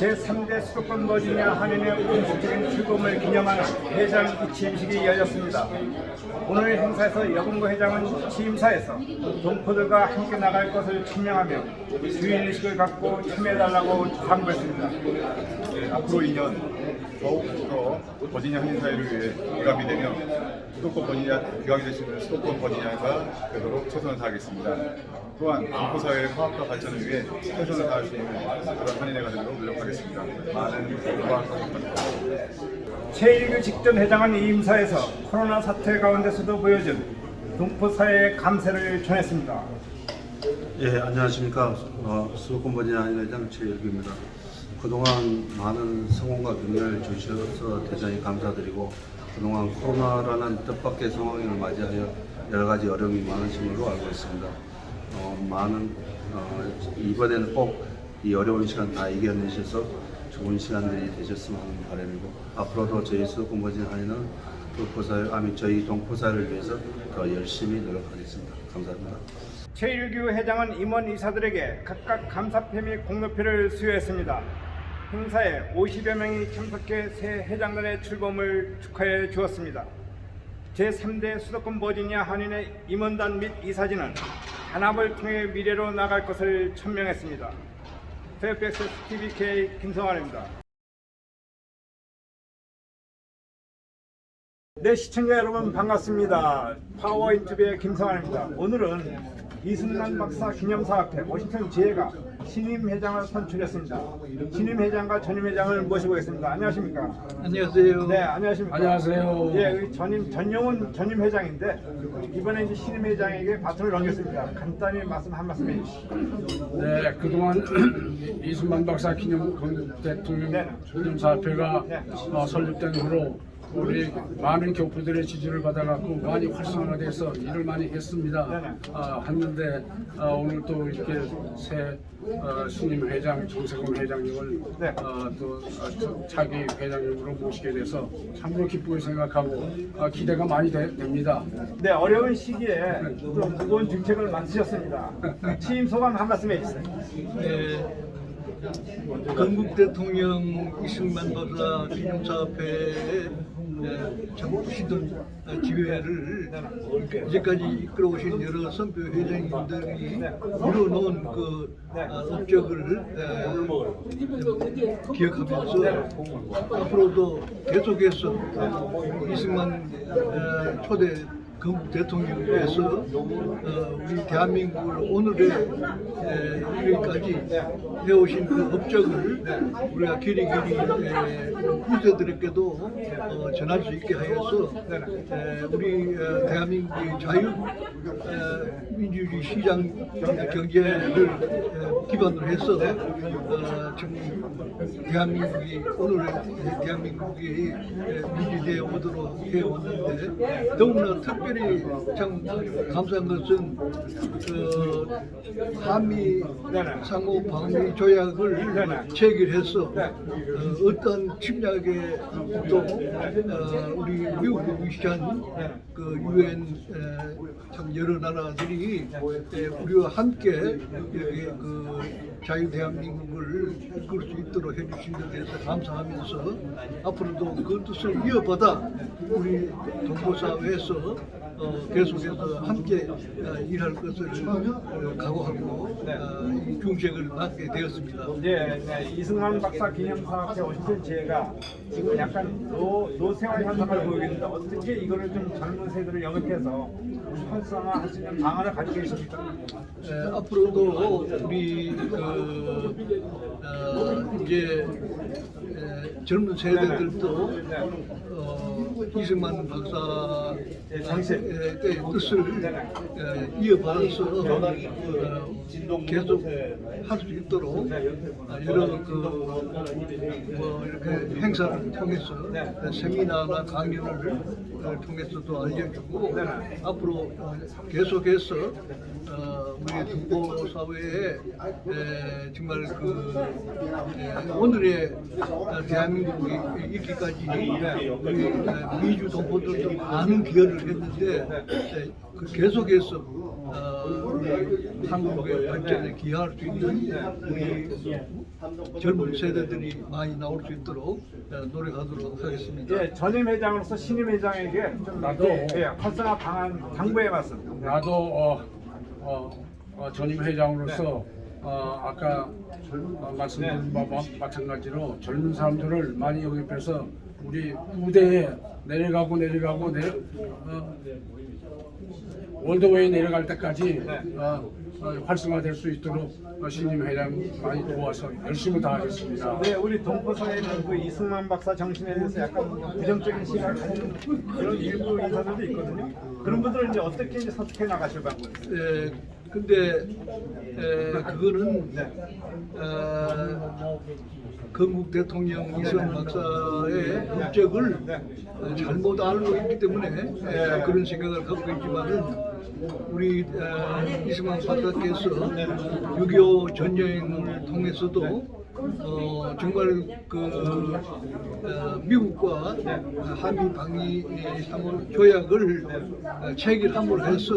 제3대 수도권 버지니아 한인의 공식적인 출범을 기념하는 회장 취임식이 열렸습니다. 오늘 행사에서 여금고 회장은 취임사에서 동포들과 함께 나갈 것을 천명하며 주인의식을 갖고 참여해달라고 당부했습니다. 앞으로 2년 더욱더 버지니아 한인 사회를 위해 기감이 되며 수도권 버지니아 기감이 되시는 수도권 버지니아가 되도록 최선을 다하겠습니다. 또한 동포 사회의 화합과 발전을 위해 최선을 다할 수 있는 그런 한인회가 되도록 노력하겠습니다. 많은 응원 부탁드립니다. 제1교 직전 회장은 이 임사에서 코로나 사태 가운데서도 보여준 동포 사회의 감사를 전했습니다. 예, 안녕하십니까. 수도권 버지니아 한인회장 최일규입니다. 그동안 많은 성원과 격려를 주셔서 대단히 감사드리고, 그동안 코로나라는 뜻밖의 상황을 맞이하여 여러 가지 어려움이 많으신 걸로 알고 있습니다. 이번에는 꼭 이 어려운 시간 다 이겨내셔서 좋은 시간들이 되셨으면 하는 바람이고, 앞으로도 저희 수도권 버지니아 한인은 저희 동포사를 위해서 더 열심히 노력하겠습니다. 감사합니다. 최일규 회장은 임원 이사들에게 각각 감사패 및 공로패를 수여했습니다. 행사에 50여 명이 참석해 새 회장단의 출범을 축하해 주었습니다. 제3대 수도권 버지니아 한인의 임원단 및 이사진은 단합을 통해 미래로 나갈 것을 천명했습니다. 페어팩스 TVK 김성환입니다. 네, 시청자 여러분 반갑습니다. 파워인터뷰의 김성환입니다. 오늘은 이승만 박사 기념사업회 워싱턴 지회가 신임 회장을 선출했습니다. 신임 회장과 전임 회장을 모시고있습니다. 안녕하십니까? 안녕하세요. 네, 안녕하십니까? 안녕하세요. 예, 전용훈 전임 회장인데 이번에 이제 신임 회장에게 바톤을 넘겼습니다. 간단히 한 말씀 해주시죠. 네, 그동안 이승만 박사 기념 대통령 기념사업회가 설립된 후로 우리 많은 교포들의 지지를 받아갖고 많이 활성화돼서 일을 많이 했습니다. 했는데 오늘 또 이렇게 새 신임 회장 정세공 회장님을 또 차기 회장님으로 모시게 돼서 참으로 기쁘게 생각하고 기대가 많이 됩니다. 네, 어려운 시기에 또 무거운 중책을 맡으셨습니다. 취임 소감 한 말씀 해주세요. 네, 건국 대통령 이승만 박사 기념사업회에 참으시던 기회를 이제까지 이끌어오신 여러 선표 회장님들이 이뤄놓은 그 업적을 기억하면서 앞으로도 계속해서 이승만 초대 건국 대통령께서 우리 대한민국을 오늘의 이르기까지 해오신 그 업적을 우리가 길이 후세들에게도 전할 수 있게 하여서 우리 대한민국의 자유 민주주의 시장 경제를 기반으로 해서 대한민국이 오늘의 대한민국이 민주되어 오도록 해왔는데, 더구나 특별히 참 감사한 것은 한미 상호 방위 조약을 체결해서 어떤 침략에 또 우리 미국을 위시한 그 유엔 참 여러 나라들이 우리와 함께 이렇게 그 자유 대한민국을 이끌 수 있도록 해주신 것에 대해서 감사하면서 앞으로도 그 뜻을 이어받아 우리 동포사회에서 계속해서 함께 일할 것을 각오하고 이 중책을 맡게 되었습니다. 네, 이승만 박사 기념사업회 워싱턴 지회가 지금 약간 노쇠화 현상을 보이고 있는데, 어떻게 이거를 좀 젊은 세대를 영입해서 활성화할 수 있는 방안을 가지고 계십니까? 앞으로도 우리 이제 젊은 세대들도 이승만 박사의 뜻을 이어받아서 계속 할 수 있도록 여러 이렇게 행사를 통해서 세미나나 강연을 통해서도 알려주고, 앞으로 계속해서 우리 동포 사회에 정말 오늘의 대한민국이 있기까지 우리 미주 동포들도 많은 기여를 했는데 계속해서 우리 한국의 발전에 기여할 수 있는 우리 젊은 세대들이 많이 나올 수 있도록 노력하도록 하겠습니다. 예, 전임 회장으로서 신임 회장에게 좀 나도- 예, 활성화 방안 당부해 봤습 나도 전임 회장으로서 아까 말씀드린 바와 마찬가지로 젊은 사람들을 많이 영입해서 우리 무대에 내려가고 월드웨이 내려갈 때까지 활성화될 수 있도록 신임 회장 많이 도와서 열심히 다하겠습니다. 네, 우리 동포사회는 그 이승만 박사 정신에 대해서 약간 부정적인 시각을 가지는 그런 일부 인사들도 있거든요. 그런 분들은 이제 어떻게 이제 설득해 나가실 방법이 있어요? 근데 그거는 건국 대통령 이승만 박사의 업적을 잘못 알고 있기 때문에 그런 생각을 갖고 있지만은 우리 이승만 박사께서 6.25 전여행을 통해서도 정말 미국과 한미 방위 조약을 체결함으로 해서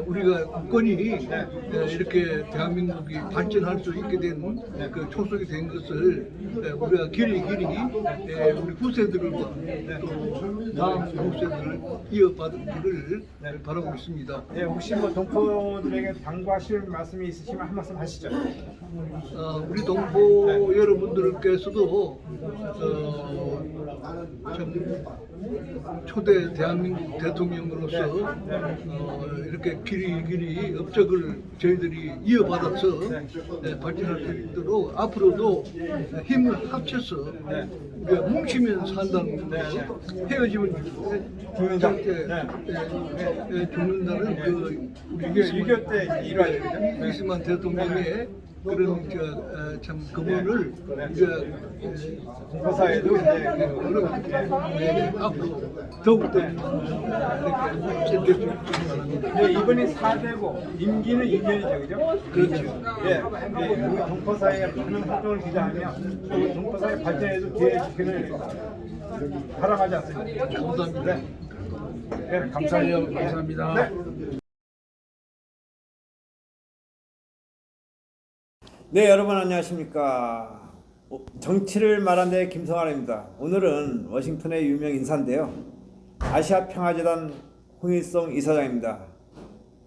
우리가 국권이 이렇게 대한민국이 발전할 수 있게 된 그 초석이 된 것을 우리가 길이 우리 후세들과 또 다음 후세들을 이어받기를 바라고 있습니다. 예, 혹시 뭐 동포들에게 당부하실 말씀이 있으시면 한 말씀 하시죠. 우리 동포 여러분들께서도 참 초대 대한민국 대통령으로서 이렇게 길이 업적을 저희들이 이어받아서 발전할 수 있도록 앞으로도 힘을 합쳐서 우리가 뭉치면 산다는 헤어지면 죽는다는 그 우리 6.25 때 일화죠. 이승만 대통령의 그런 참 금원을 우리가 동포사회도 이제 앞으로 더욱더 이렇게 챙길 수 있기 바랍니다. 네, 이번이 4대고 임기는 2년이죠, 그죠? 그렇죠. 예, 우리 동포사회가 많은 활동을 기대하면 또 동포사회 발전에도 기회를 주기를 바라가지 않습니까? 감사합니다. 네, 감사해요. 감사합니다. 네, 여러분 안녕하십니까. 정치를 말한데 김성환입니다. 오늘은 워싱턴의 유명 인사인데요. 아시아 평화재단 홍일성 이사장입니다.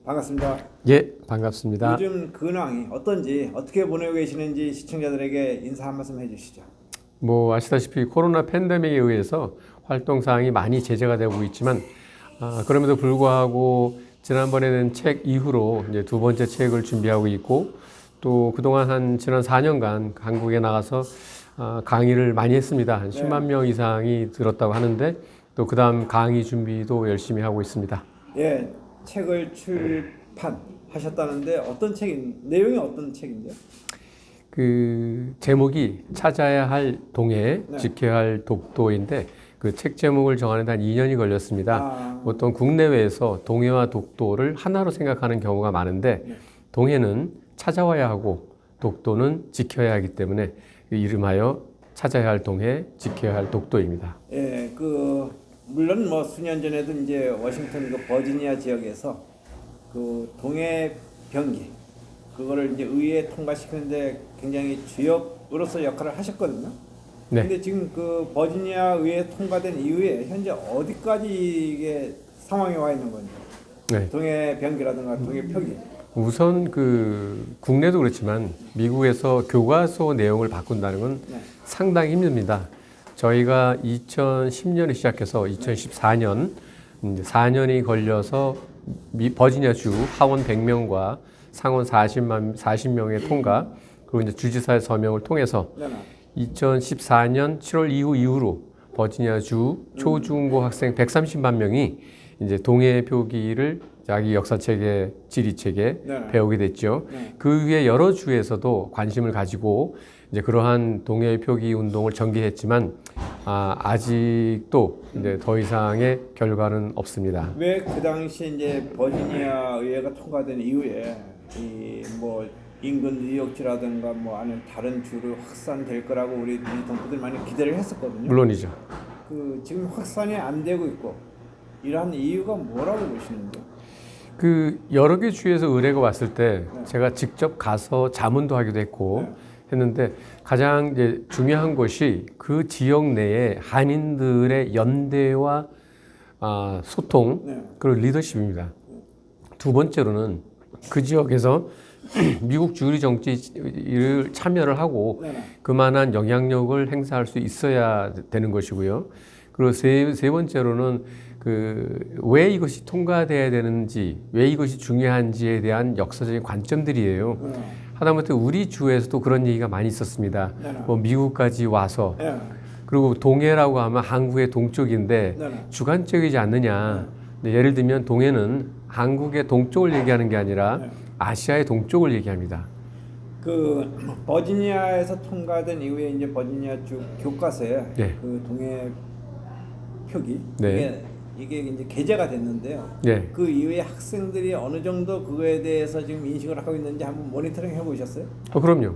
반갑습니다. 예, 반갑습니다. 요즘 근황이 어떤지 어떻게 보내고 계시는지 시청자들에게 인사 한 말씀 해주시죠. 뭐 아시다시피 코로나 팬데믹에 의해서 활동 사항이 많이 제재가 되고 있지만 그럼에도 불구하고 지난번에 낸 책 이후로 이제 두 번째 책을 준비하고 있고 또 그동안 지난 4년간 한국에 나가서 강의를 많히 했습니다. 한 10만 명 이상이 들었다고 하는데 또 그다음 강의 준비도 열심히 하고 있습니다. 예, 책을 출판하셨다는데 어떤 내용이 어떤 책인데요? 그 제목이 찾아야 할 동해, 지켜야 할 독도인데 그 책 제목을 정하는 데 한 2년이 걸렸습니다. 보통 국내외에서 동해와 독도를 하나로 생각하는 경우가 많은데 동해는 찾아와야 하고 독도는 지켜야 하기 때문에 이름하여 찾아야 할 동해, 지켜야 할 독도입니다. 예, 물론 뭐 수년 전에도 이제 워싱턴 버지니아 지역에서 그 동해 변기 그거를 이제 의회에 통과시키는데 굉장히 주역으로서 역할을 하셨거든요. 네. 근데 지금 그 버지니아 의회에 통과된 이후에 현재 어디까지 이게 상황이 와 있는 건지. 네. 동해 변기라든가 동해 표기. 우선 국내도 그렇지만 미국에서 교과서 내용을 바꾼다는 건 상당히 힘듭니다. 저희가 2010년에 시작해서 2014년 4년이 걸려서 버지니아주 하원 100명과 상원 40명의 통과 그리고 이제 주지사의 서명을 통해서 2014년 7월 이후로 버지니아주 초중고 학생 130만 명이 이제 동해 표기를 자기 역사책에 지리책에 배우게 됐죠. 그 후에 여러 주에서도 관심을 가지고 이제 그러한 동해 표기 운동을 전개했지만 아직도 이제 더 이상의 결과는 없습니다. 왜 그 당시 이제 버지니아 의회가 통과된 이후에 뭐 인근 뉴욕주라든가 뭐 아니면 다른 주로 확산될 거라고 우리 동포들 많이 기대를 했었거든요. 물론이죠. 지금 확산이 안 되고 있고 이러한 이유가 뭐라고 보시는데요? 여러 개 주에서 의뢰가 왔을 때 제가 직접 가서 자문도 하기도 했고 했는데 가장 이제 중요한 것이 그 지역 내에 한인들의 연대와 소통 그리고 리더십입니다. 두 번째로는 그 지역에서 미국 주류 정치를 참여를 하고 그만한 영향력을 행사할 수 있어야 되는 것이고요. 그리고 세 번째로는 왜 이것이 통과돼야 되는지, 왜 이것이 중요한지에 대한 역사적인 관점들이에요. 하다못해 우리 주에서도 그런 얘기가 많이 있었습니다. 뭐 미국까지 와서 그리고 동해라고 하면 한국의 동쪽인데 주관적이지 않느냐. 예를 들면 동해는 한국의 동쪽을 얘기하는 게 아니라 아시아의 동쪽을 얘기합니다. 그 버지니아에서 통과된 이후에 이제 버지니아 주 교과서에 네. 그 동해 표기 네. 이게 이제 게재가 됐는데요. 네. 그 이후에 학생들이 어느 정도 그거에 대해서 지금 인식을 하고 있는지 한번 모니터링 해보셨어요? 그럼요.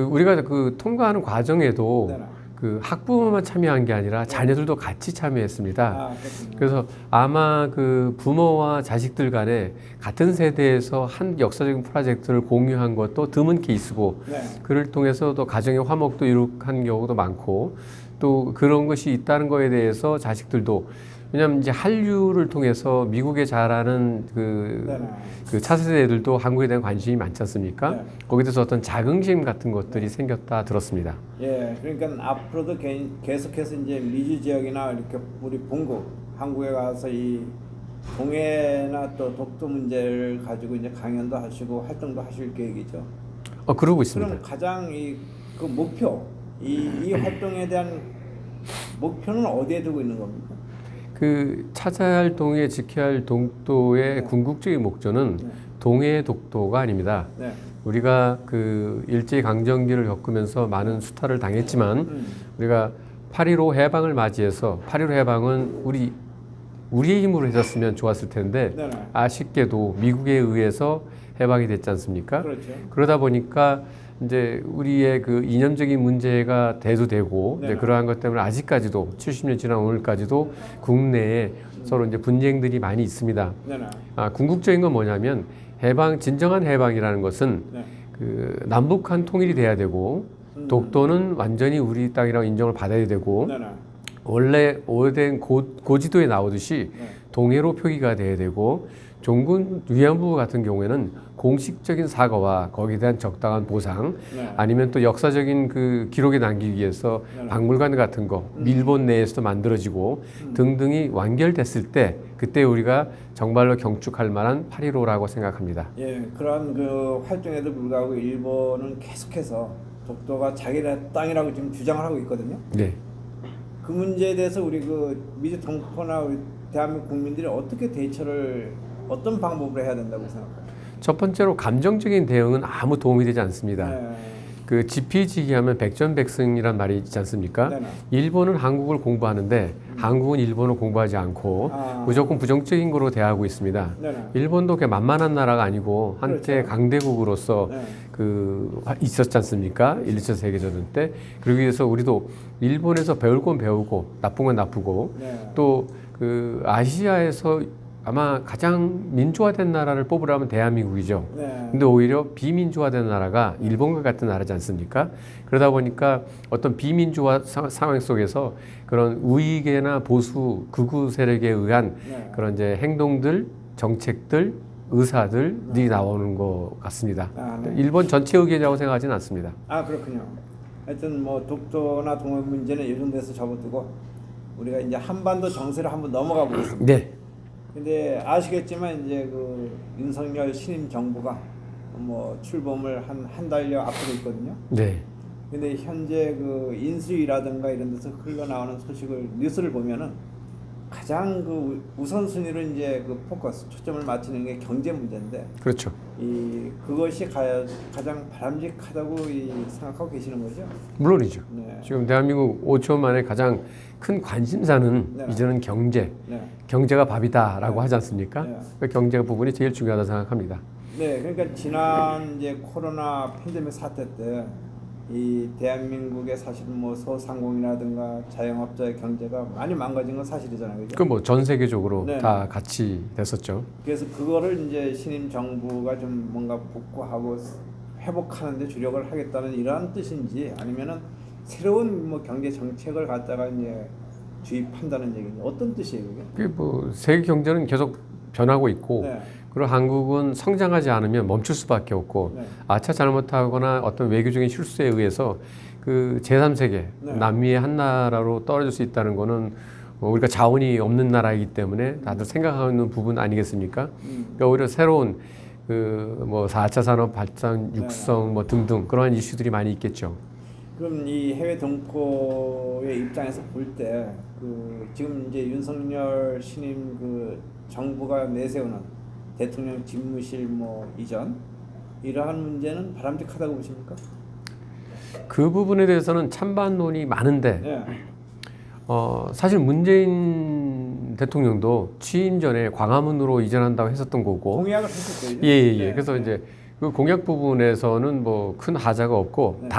우리가 그 통과하는 과정에도 네네. 그 학부모만 참여한 게 아니라 자녀들도 같이 참여했습니다. 그렇군요. 그래서 아마 그 부모와 자식들 간에 같은 세대에서 한 역사적인 프로젝트를 공유한 것도 드문 케이스고 네. 그를 통해서 또 가정의 화목도 이룩한 경우도 많고 또 그런 것이 있다는 거에 대해서 자식들도 왜냐하면 이제 한류를 통해서 미국에 자라는 그 차세대들도 한국에 대한 관심이 많지 않습니까? 네. 거기에 대해서 어떤 자긍심 같은 것들이 생겼다 들었습니다. 예, 그러니까 앞으로도 계속해서 이제 미주 지역이나 이렇게 우리 본국 한국에 가서 이 동해나 또 독도 문제를 가지고 이제 강연도 하시고 활동도 하실 계획이죠. 그러고 있습니다. 그럼 가장 그 목표, 이 활동에 대한 목표는 어디에 두고 있는 겁니까? 그 찾아야 할 동해, 지켜야 할 동도의 궁극적인 목표는 동해 독도가 아닙니다. 네. 우리가 그 일제 강점기를 겪으면서 많은 수탈을 당했지만 우리가 8.15 해방을 맞이해서 8.15 해방은 우리의 힘으로 해줬으면 좋았을 텐데 네네. 아쉽게도 미국에 의해서 해방이 됐지 않습니까? 그렇죠. 그러다 보니까 이제 우리의 그 이념적인 문제가 대두되고 이제 그러한 것 때문에 아직까지도 70년 지난 오늘까지도 국내에 서로 이제 분쟁들이 많이 있습니다. 네네. 궁극적인 건 뭐냐면 진정한 해방이라는 것은 네. 그 남북한 통일이 돼야 되고 독도는 완전히 우리 땅이라고 인정을 받아야 되고 네네. 원래 오래된 고지도에 나오듯이 동해로 표기가 돼야 되고 종군 위안부 같은 경우에는 공식적인 사과와 거기에 대한 적당한 보상 아니면 또 역사적인 그 기록에 남기기 위해서 박물관 같은 거 일본 내에서도 만들어지고 등등이 완결됐을 때 그때 우리가 정말로 경축할 만한 8.15라고 생각합니다. 예, 그러한 그 활동에도 불구하고 일본은 계속해서 독도가 자기네 땅이라고 지금 주장을 하고 있거든요. 네. 그 문제에 대해서 우리 그 미주 동포나 우리 대한민국 국민들이 어떻게 대처를 어떤 방법으로 해야 된다고 생각해요? 첫 번째로 감정적인 대응은 아무 도움이 되지 않습니다. 네. 그 지피지기하면 백전백승이란 말이 있지 않습니까? 네네. 일본은 한국을 공부하는데 한국은 일본을 공부하지 않고 무조건 부정적인 거로 대하고 있습니다. 네네. 일본도 그렇게 만만한 나라가 아니고 한때 그렇죠. 강대국으로서 네. 있었지 않습니까? 1, 2차 세계대전 때. 그러기 위해서 우리도 일본에서 배울 건 배우고 나쁜 건 나쁘고 네. 또 그 아시아에서 아마 가장 민주화된 나라를 뽑으라면 대한민국이죠. 네. 근데 오히려 비민주화된 나라가 일본과 같은 나라지 않습니까? 그러다 보니까 어떤 비민주화 상황 속에서 그런 우익이나 보수 극우 세력에 의한 그런 이제 행동들, 정책들, 의사들이 나오는 것 같습니다. 네. 일본 전체 의견이라고 생각하지는 않습니다. 그렇군요. 하여튼 뭐 독도나 동해 문제는 이 정도에서 접어두고 우리가 이제 한반도 정세를 한번 넘어가 보겠습니다. 네. 근데 아시겠지만 이제 그 윤석열 신임 정부가 뭐 출범을 한 달여 앞두고 있거든요. 네. 근데 현재 그 인수위라든가 이런 데서 흘러나오는 뉴스를 보면은 가장 그 우선순위로 이제 그 초점을 맞추는 게 경제 문제인데 그렇죠. 그것이 가장 바람직하다고 생각하고 계시는 거죠? 물론이죠. 네. 지금 대한민국 5초 만에 가장 큰 관심사는 네. 이제는 경제. 네. 경제가 밥이다라고 하지 않습니까? 네. 그 경제 부분이 제일 중요하다고 생각합니다. 네, 그러니까 지난 이제 코로나 팬데믹 사태 때 이 대한민국의 사실 뭐 소상공이라든가 자영업자의 경제가 많이 망가진 건 사실이잖아요, 그죠? 그 뭐 전 세계적으로 네. 다 같이 됐었죠. 그래서 그거를 이제 신임 정부가 좀 뭔가 복구하고 회복하는 데 주력을 하겠다는 이러한 뜻인지 아니면은 새로운 뭐 경제 정책을 갖다가 이제 주입한다는 얘기인지 어떤 뜻이에요, 이게? 그게 뭐 세계 경제는 계속 변하고 있고 네. 그리고 한국은 성장하지 않으면 멈출 수밖에 없고 네. 아차 잘못하거나 어떤 외교적인 실수에 의해서 그 제3세계 네. 남미의 한 나라로 떨어질 수 있다는 거는 우리가 자원이 없는 나라이기 때문에 다들 생각하고 있는 부분 아니겠습니까? 그러니까 오히려 새로운 그 뭐 4차 산업 발전 육성 뭐 등등 그러한 이슈들이 많이 있겠죠. 그럼 이 해외 동포의 입장에서 볼 때 그 지금 이제 윤석열 신임 그 정부가 내세우는 대통령 집무실 뭐 이전 이러한 문제는 바람직하다고 보십니까? 그 부분에 대해서는 찬반론이 많은데 네. 사실 문재인 대통령도 취임 전에 광화문으로 이전한다고 했었던 거고 공약을 했었죠. 예. 네. 그래서 이제 그 공약 부분에서는 뭐 큰 하자가 없고 네.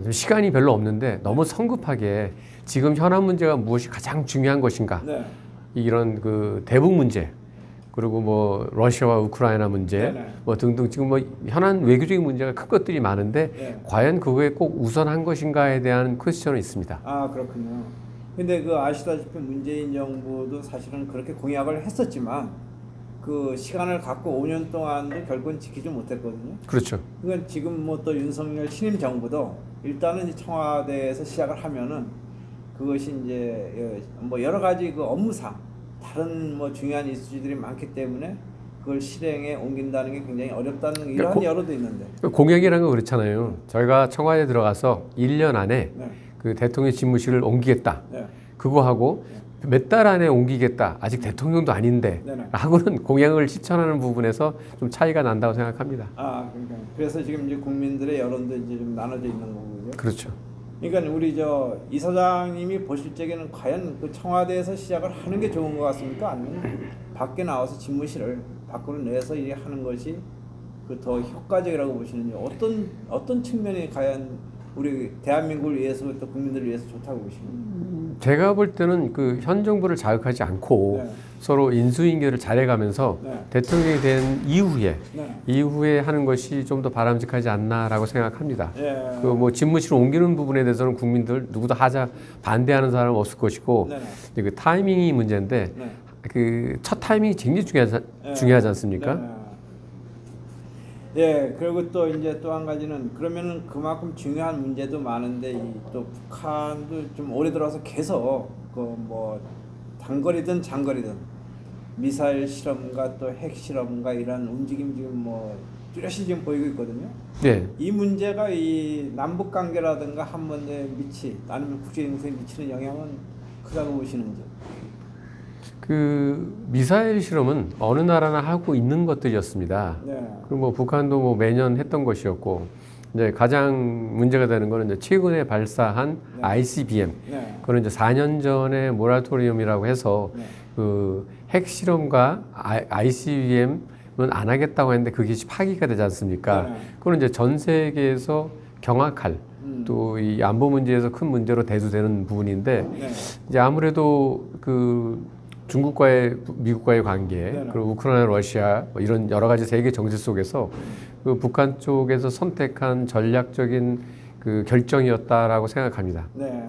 좀 시간이 별로 없는데 너무 성급하게 지금 현안 문제가 무엇이 가장 중요한 것인가 네. 이런 그 대북 문제 그리고 뭐 러시아와 우크라이나 문제 네네. 뭐 등등 지금 뭐 현안 외교적인 문제가 큰 것들이 많은데 네. 과연 그거에 꼭 우선한 것인가에 대한 퀘스천은 있습니다. 아 그렇군요. 근데 그 아시다시피 문재인 정부도 사실은 그렇게 공약을 했었지만 그 시간을 갖고 5년 동안도 결국은 지키지 못했거든요. 그렇죠. 그러니까 지금 뭐 또 윤석열 신임 정부도 일단은 이 청와대에서 시작을 하면은 그것이 이제 뭐 여러 가지 그 업무상 다른 뭐 중요한 이슈들이 많기 때문에 그걸 실행에 옮긴다는 게 굉장히 어렵다는 이러한 여론도 있는데. 공약이라는 거 그렇잖아요. 저희가 청와대에 들어가서 1년 안에 네. 그 대통령 집무실을 옮기겠다. 네. 그거 하고 몇 달 안에 옮기겠다. 아직 대통령도 아닌데. 네네. 하고는 공약을 실천하는 부분에서 좀 차이가 난다고 생각합니다. 아 그러니까 그래서 지금 이제 국민들의 여론도 이제 좀 나눠져 있는 거군요. 그렇죠. 그러니까 우리 저 이사장님이 보실 적에는 과연 그 청와대에서 시작을 하는 게 좋은 것 같습니까? 아니면 밖에 나와서 집무실을 밖으로 내서 일을 하는 것이 그 더 효과적이라고 보시는지 어떤 측면이 과연 우리 대한민국을 위해서 또 국민들을 위해서 좋다고 보시는지? 제가 볼 때는 그 현 정부를 자극하지 않고 네. 서로 인수인계를 잘해가면서 네. 대통령이 된 이후에 네. 하는 것이 좀 더 바람직하지 않나라고 생각합니다. 예. 그 뭐 집무실 옮기는 부분에 대해서는 국민들 누구도 반대하는 사람은 없을 것이고 네네. 이제 그 타이밍이 문제인데 네. 그 첫 타이밍이 굉장히 중요하지 않습니까? 네. 예, 그리고 또 이제 또 한 가지는 그러면은 그만큼 중요한 문제도 많은데 이 또 북한도 좀 올해 들어서 계속 그 뭐 단거리든 장거리든 미사일 실험과 또 핵 실험과 이런 움직임 지금 뭐 뚜렷이 지금 보이고 있거든요. 네. 이 문제가 이 남북 관계라든가 한반도에 아니면 국제 정세에 미치는 영향은 크다고 보시는지? 그 미사일 실험은 어느 나라나 하고 있는 것들이었습니다. 네. 그리고 뭐 북한도 뭐 매년 했던 것이었고 이제 가장 문제가 되는 거는 이제 최근에 발사한 네. ICBM. 네. 그거는 이제 4년 전에 모라토리움이라고 해서 네. 그 핵 실험과 ICBM은 안 하겠다고 했는데 그게 파기가 되지 않습니까? 네. 그건 이제 전 세계에서 경악할 또 이 안보 문제에서 큰 문제로 대두되는 부분인데 네. 이제 아무래도 그 중국과의 미국과의 관계 네네. 그리고 우크라이나 러시아 뭐 이런 여러 가지 세계 정세 속에서 그 북한 쪽에서 선택한 전략적인 그 결정이었다라고 생각합니다. 네.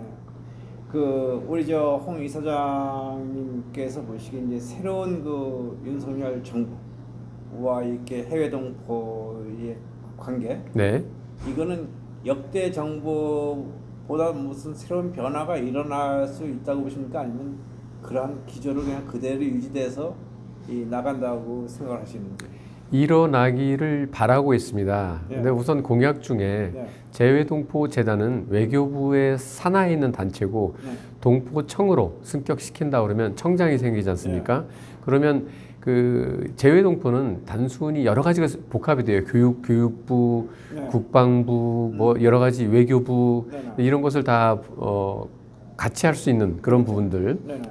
그 우리 저 홍 이사장님께서 보시기에 이제 새로운 그 윤석열 정부와 이렇게 해외 동포의 관계 네. 이거는 역대 정부보다 무슨 새로운 변화가 일어날 수 있다고 보십니까? 아니면 그러한 기조를 그냥 그대로 유지돼서 나간다고 생각을 하시는지? 일어나기를 바라고 있습니다. 네. 근데 우선 공약 중에 네. 재외동포 재단은 외교부의 산하에 있는 단체고 네. 동포청으로 승격시킨다 그러면 청장이 생기지 않습니까? 그러면 그 재외동포는 단순히 여러 가지가 복합이 돼요. 교육부, 네. 국방부, 뭐 여러 가지 외교부 네. 이런 것을 다 같이 할 수 있는 그런 부분들. 네.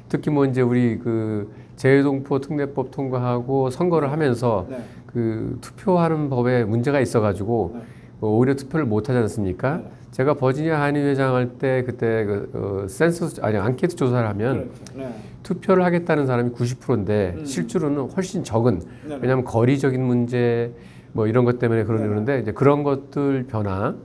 특히 뭐 이제 우리 그 재외동포 특례법 통과하고 선거를 하면서 네. 그 투표하는 법에 문제가 있어가지고 네. 오히려 투표를 못 하지 않습니까? 네. 제가 버지니아 한의 회장 할 때 그때 센서스 아니 앙케이트 조사를 하면 그렇죠. 네. 투표를 하겠다는 사람이 90%인데 실제로는 훨씬 적은 네네. 왜냐하면 거리적인 문제 뭐 이런 것 때문에 그러는데 이제 그런 것들 변화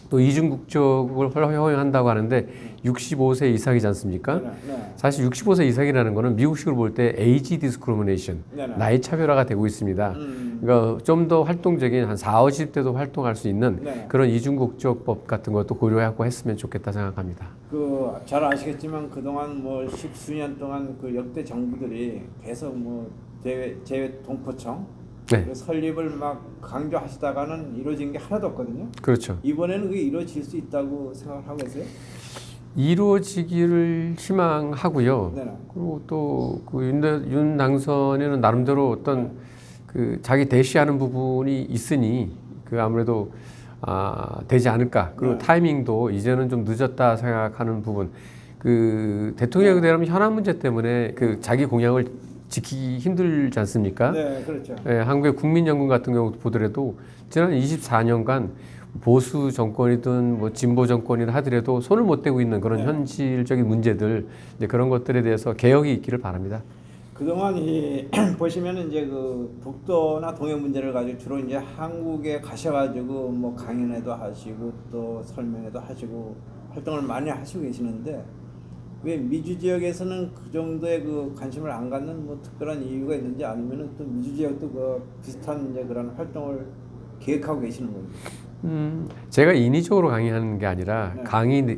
또 이중 국적을 허용한다고 하는데 65세 이상이지 않습니까? 네. 사실 65세 이상이라는 거는 미국식으로 볼 때 에이지 디스크리미네이션, 네네. 나이 차별화가 되고 있습니다. 그러니까 좀 더 활동적인 한 40, 50대도 활동할 수 있는 네네. 그런 이중 국적법 같은 것도 고려하고 했으면 좋겠다 생각합니다. 그 잘 아시겠지만 그동안 뭐 십수년 동안 그 역대 정부들이 계속 뭐 재외 동포청 네. 그 설립을 막 강조하시다가는 이루어진 게 하나도 없거든요. 그렇죠. 이번에는 그게 이루어질 수 있다고 생각을 하고 계세요? 이루어지기를 희망하고요. 네네. 그리고 또그 윤 당선인은 나름대로 어떤 그 자기 대시하는 부분이 있으니 그 아무래도 되지 않을까. 그리고 네. 타이밍도 이제는 좀 늦었다 생각하는 부분. 그 대통령이 되려면 현안 문제 때문에 그 자기 공약을 지키기 힘들지 않습니까? 네, 그렇죠. 예, 한국의 국민연금 같은 경우 보더라도 지난 24년간 보수 정권이든 뭐 진보 정권이든 하더라도 손을 못 대고 있는 그런 네. 현실적인 문제들 이제 그런 것들에 대해서 개혁이 있기를 바랍니다. 그동안 이 보시면은 이제 그 북도나 동해 문제를 가지고 주로 이제 한국에 가셔가지고 뭐 강연회도 하시고 또 설명회도 하시고 활동을 많이 하시고 계시는데 왜 미주 지역에서는 그 정도의 그 관심을 안 갖는 뭐 특별한 이유가 있는지 아니면은 또 미주 지역도 그 비슷한 이제 그런 활동을 계획하고 계시는 겁니다. 제가 인위적으로 강의하는 게 아니라 네.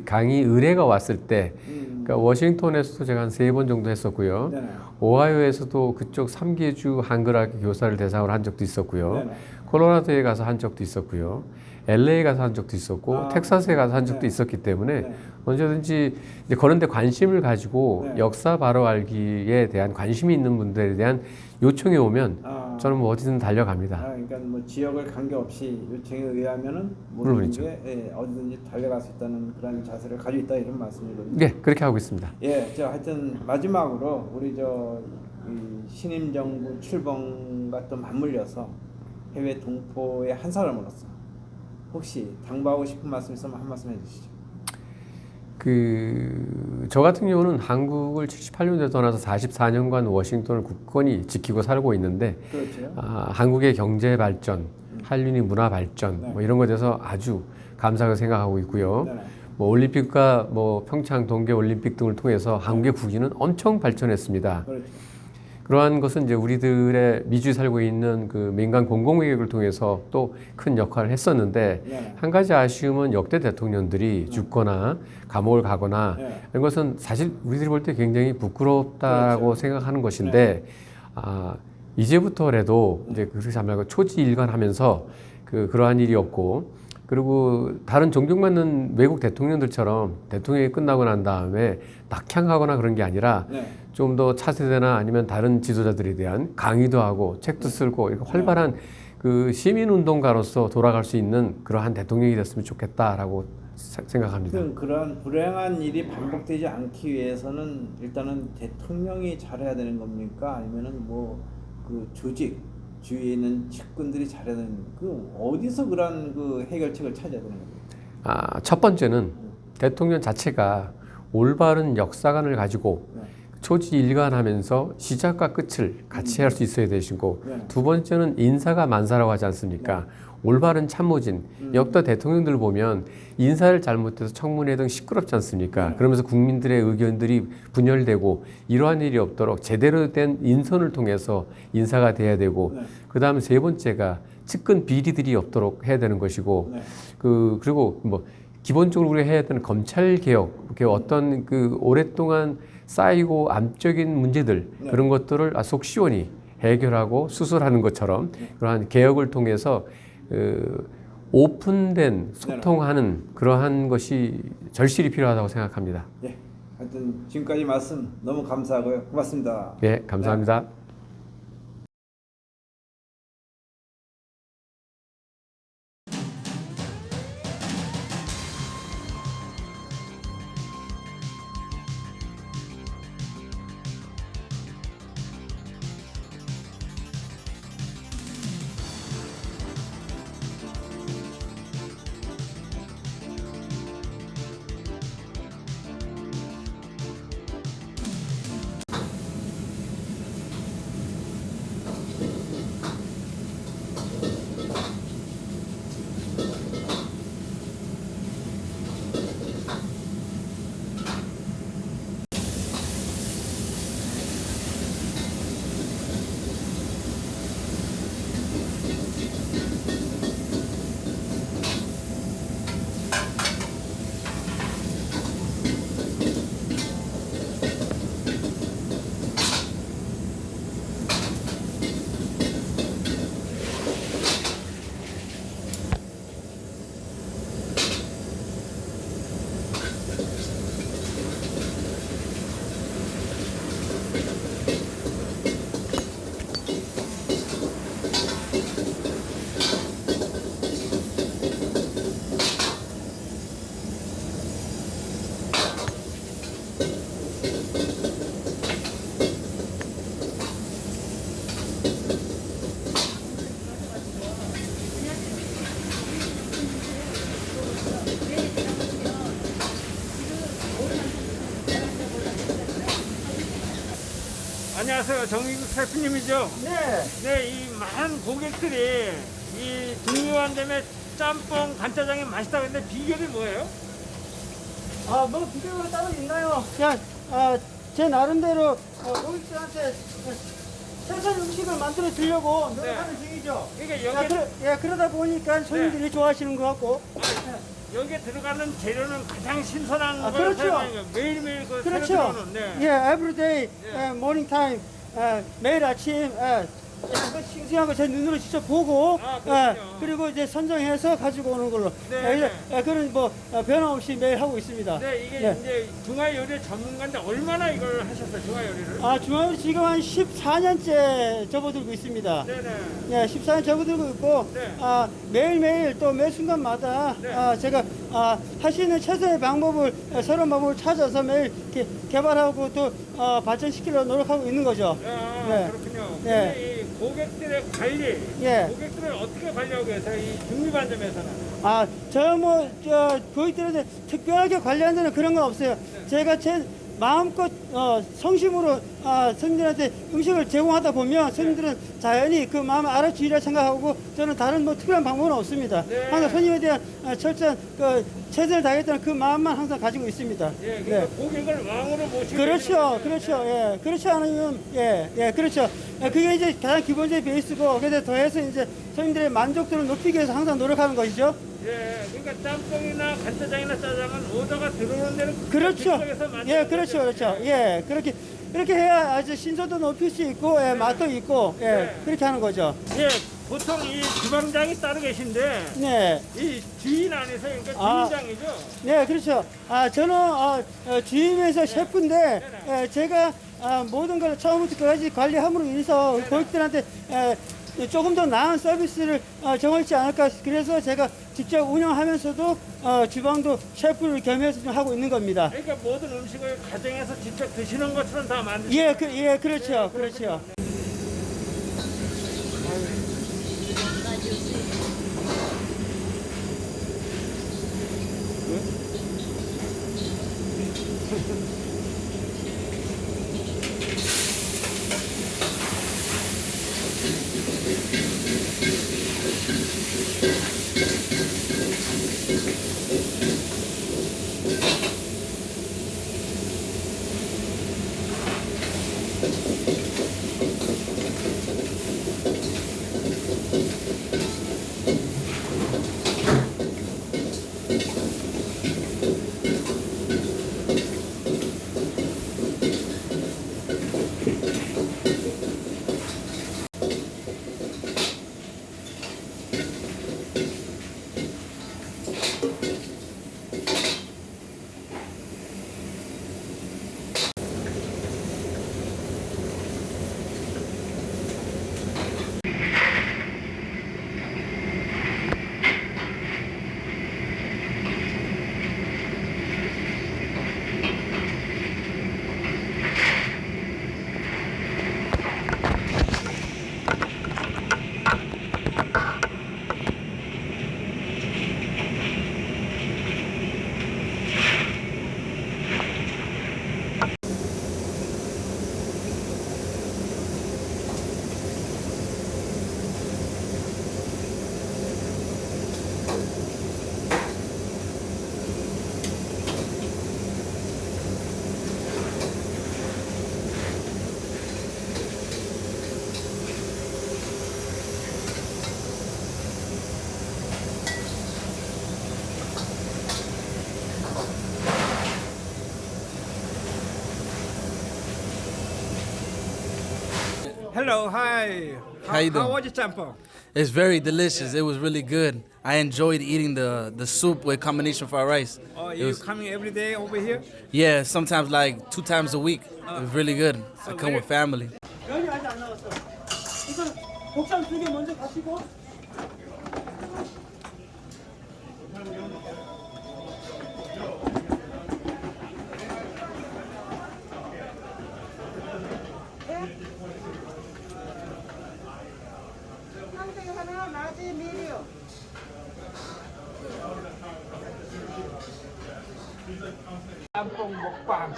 강의 의뢰가 왔을 때 그러니까 워싱턴에서도 제가 한 3번 정도 했었고요. 네네. 오하이오에서도 그쪽 3개주 한글학교 교사를 대상으로 한 적도 있었고요. 네네. 콜로라도에 가서 한 적도 있었고요. LA 가서 한 적도 있었고 텍사스에 가서 한 적도 네. 있었기 때문에 네. 언제든지 이제 그런 데 관심을 가지고 네. 역사 바로 알기에 대한 관심이 있는 분들에 대한 요청이 오면 저는 뭐 어디든 달려갑니다. 그러니까 뭐 지역을 관계없이 요청에 의하면은 물론이죠. 모든 게 어디든지 달려갈 수 있다는 그런 자세를 가지고 있다 이런 말씀이거든요. 네, 그렇게 하고 있습니다. 예, 저 하여튼 마지막으로 우리 이 신임 정부 출범과 또 맞물려서 해외 동포의 한 사람으로서 혹시 당부하고 싶은 말씀 있으면 한 말씀 해주시죠. 저 같은 경우는 한국을 78년도에 떠나서 44년간 워싱턴을 굳건히 지키고 살고 있는데 그렇죠. 한국의 경제 발전, 한륜이 문화 발전 네. 뭐 이런 것에 대해서 아주 감사하게 생각하고 있고요. 네네. 뭐 올림픽과 뭐 평창 동계 올림픽 등을 통해서 한국의 국위는 엄청 발전했습니다. 그렇죠. 그러한 것은 이제 우리들의 미주에 살고 있는 그 민간 공공의학을 통해서 또 큰 역할을 했었는데 네. 한 가지 아쉬움은 역대 대통령들이 죽거나 감옥을 가거나 네. 이런 것은 사실 우리들이 볼 때 굉장히 부끄럽다고 그렇죠. 생각하는 것인데 이제부터라도 이제 그렇게 말고 초지일관하면서 그러한 일이 없고 그리고 다른 존경받는 외국 대통령들처럼 대통령이 끝나고 난 다음에 낙향하거나 그런 게 아니라 네. 좀 더 차세대나 아니면 다른 지도자들에 대한 강의도 하고 책도 쓰고 이렇게 활발한 그 시민운동가로서 돌아갈 수 있는 그러한 대통령이 됐으면 좋겠다라고 생각합니다. 그런 불행한 일이 반복되지 않기 위해서는 일단은 대통령이 잘해야 되는 겁니까? 아니면은 뭐 그 조직 주위에 있는 측근들이 잘해야 되는 그 어디서 그런 그 해결책을 찾아야 되는 겁니까? 첫 번째는 대통령 자체가 올바른 역사관을 가지고 네. 초지일관하면서 시작과 끝을 같이 할 수 있어야 되시고 네. 두 번째는 인사가 만사라고 하지 않습니까? 올바른 참모진, 역대 대통령들 보면 인사를 잘못해서 청문회 등 시끄럽지 않습니까? 그러면서 국민들의 의견들이 분열되고 이러한 일이 없도록 제대로 된 인선을 통해서 인사가 돼야 되고 그 다음에 세 번째가 측근 비리들이 없도록 해야 되는 것이고 네. 그리고 뭐 기본적으로 우리가 해야 되는 검찰 개혁, 이렇게 어떤 그 오랫동안 쌓이고 암적인 문제들 네. 그런 것들을 속 시원히 해결하고 수술하는 것처럼 그러한 개혁을 통해서 오픈된 소통하는 그러한 것이 절실히 필요하다고 생각합니다. 예. 하여튼 지금까지 말씀 너무 감사하고요. 고맙습니다. 네, 감사합니다. 안녕하세요. 정민국 셰프님이죠? 네. 네, 이 많은 고객들이 이 등유한점의 짬뽕 간짜장이 맛있다고 했는데 비결이 뭐예요? 뭐 비교가 따로 있나요? 그냥 제 나름대로 고객들한테 생선 음식을 만들어 주려고 노력하는 중이죠. 그러니까 여기 그러다 보니까 손님들이 좋아하시는 것 같고. 여기에 들어가는 재료는 가장 신선한 걸 그렇죠. 사용하는 거예요. 매일매일 그 새로 그렇죠. 들어오는. 네. 예, everyday, morning time, 매일 아침, 싱싱한 거 제 눈으로 직접 보고, 그렇군요. 그리고 이제 선정해서 가지고 오는 걸로. 네. 그런 뭐 변함없이 매일 하고 있습니다. 네, 이게 네. 이제 중화 요리 전문가인데 얼마나 이걸 하셨어요, 중화 요리를? 중앙으로 지금 한 14년째 접어들고 있습니다. 네네. 예, 14년 접어들고 있고, 네. 매일매일 또 매 순간마다 네. 제가 할 수 있는 최선의 방법을, 새로운 방법을 찾아서 매일 이렇게 개발하고 또 발전시키려고 노력하고 있는 거죠. 네. 그렇군요. 네. 근데 이 고객들의 관리, 예. 고객들을 어떻게 관리하고 계세요? 이 등유반점에서는? 고객들한테 특별하게 관리하는 데는 그런 건 없어요. 제가 제 마음껏 성심으로 손님들한테 음식을 제공하다 보면 손님들은 자연히 그 마음을 알아주리라 생각하고 저는 다른 뭐 특별한 방법은 없습니다. 네. 항상 손님에 대한 철저한 최선을 다하겠다는 그 마음만 항상 가지고 있습니다. 예, 그러니까 고객을 왕으로 모시고. 그렇죠, 그렇죠. 예, 그렇지 않으면 그렇죠. 그게 이제 가장 기본적인 베이스고 그래서 더해서 이제 손님들의 만족도를 높이기 위해서 항상 노력하는 것이죠. 예, 그러니까 짬뽕이나 간짜장이나 짜장은 오더가 들어오는 데는 그렇죠. 즉석에서 만드는 예, 그렇죠, 거죠. 그렇죠. 예, 그렇게 해야 아주 신선도 높일 수 있고, 맛도 있고, 네. 그렇게 하는 거죠. 예, 보통 이 주방장이 따로 계신데 네, 이 주인 안에서 그러니까 주인장이죠. 네, 그렇죠. 저는 주임에서 셰프인데 제가 모든 걸 처음부터 끝까지 관리함으로 인해서 고객들한테 조금 더 나은 서비스를 정할지 않을까. 그래서 제가 직접 운영하면서도 주방도 셰프를 겸해서 좀 하고 있는 겁니다. 그러니까 모든 음식을 가정에서 직접 드시는 것처럼 다 만드시는 예, 그렇죠, 그렇죠. Hello, hi. How you doing? How was your 짬뽕? It's very delicious. It was really good. I enjoyed eating the soup with combination fried rice. Oh, It you was, coming every day over here? yeah, sometimes like 2 times a week. It was really good. I come with family. 면이 아직 안 나왔어. 우선 곱창 2개 먼저 가시고. 한대 하나, 낮에 미리요. 짬뽕 먹방.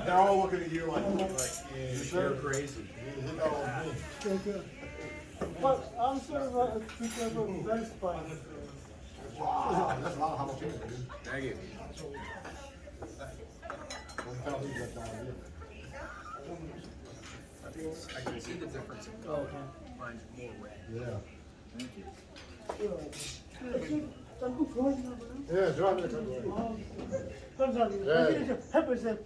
They're all looking at you like you're crazy. But I'm sort of a very spy. That's not how much it is. Thank you. I can see the difference in color. Mine's more red. 짬뽕 좋아하시나 봐요? 예, 좋아합니다. 감사합니다. 네. 해보세요.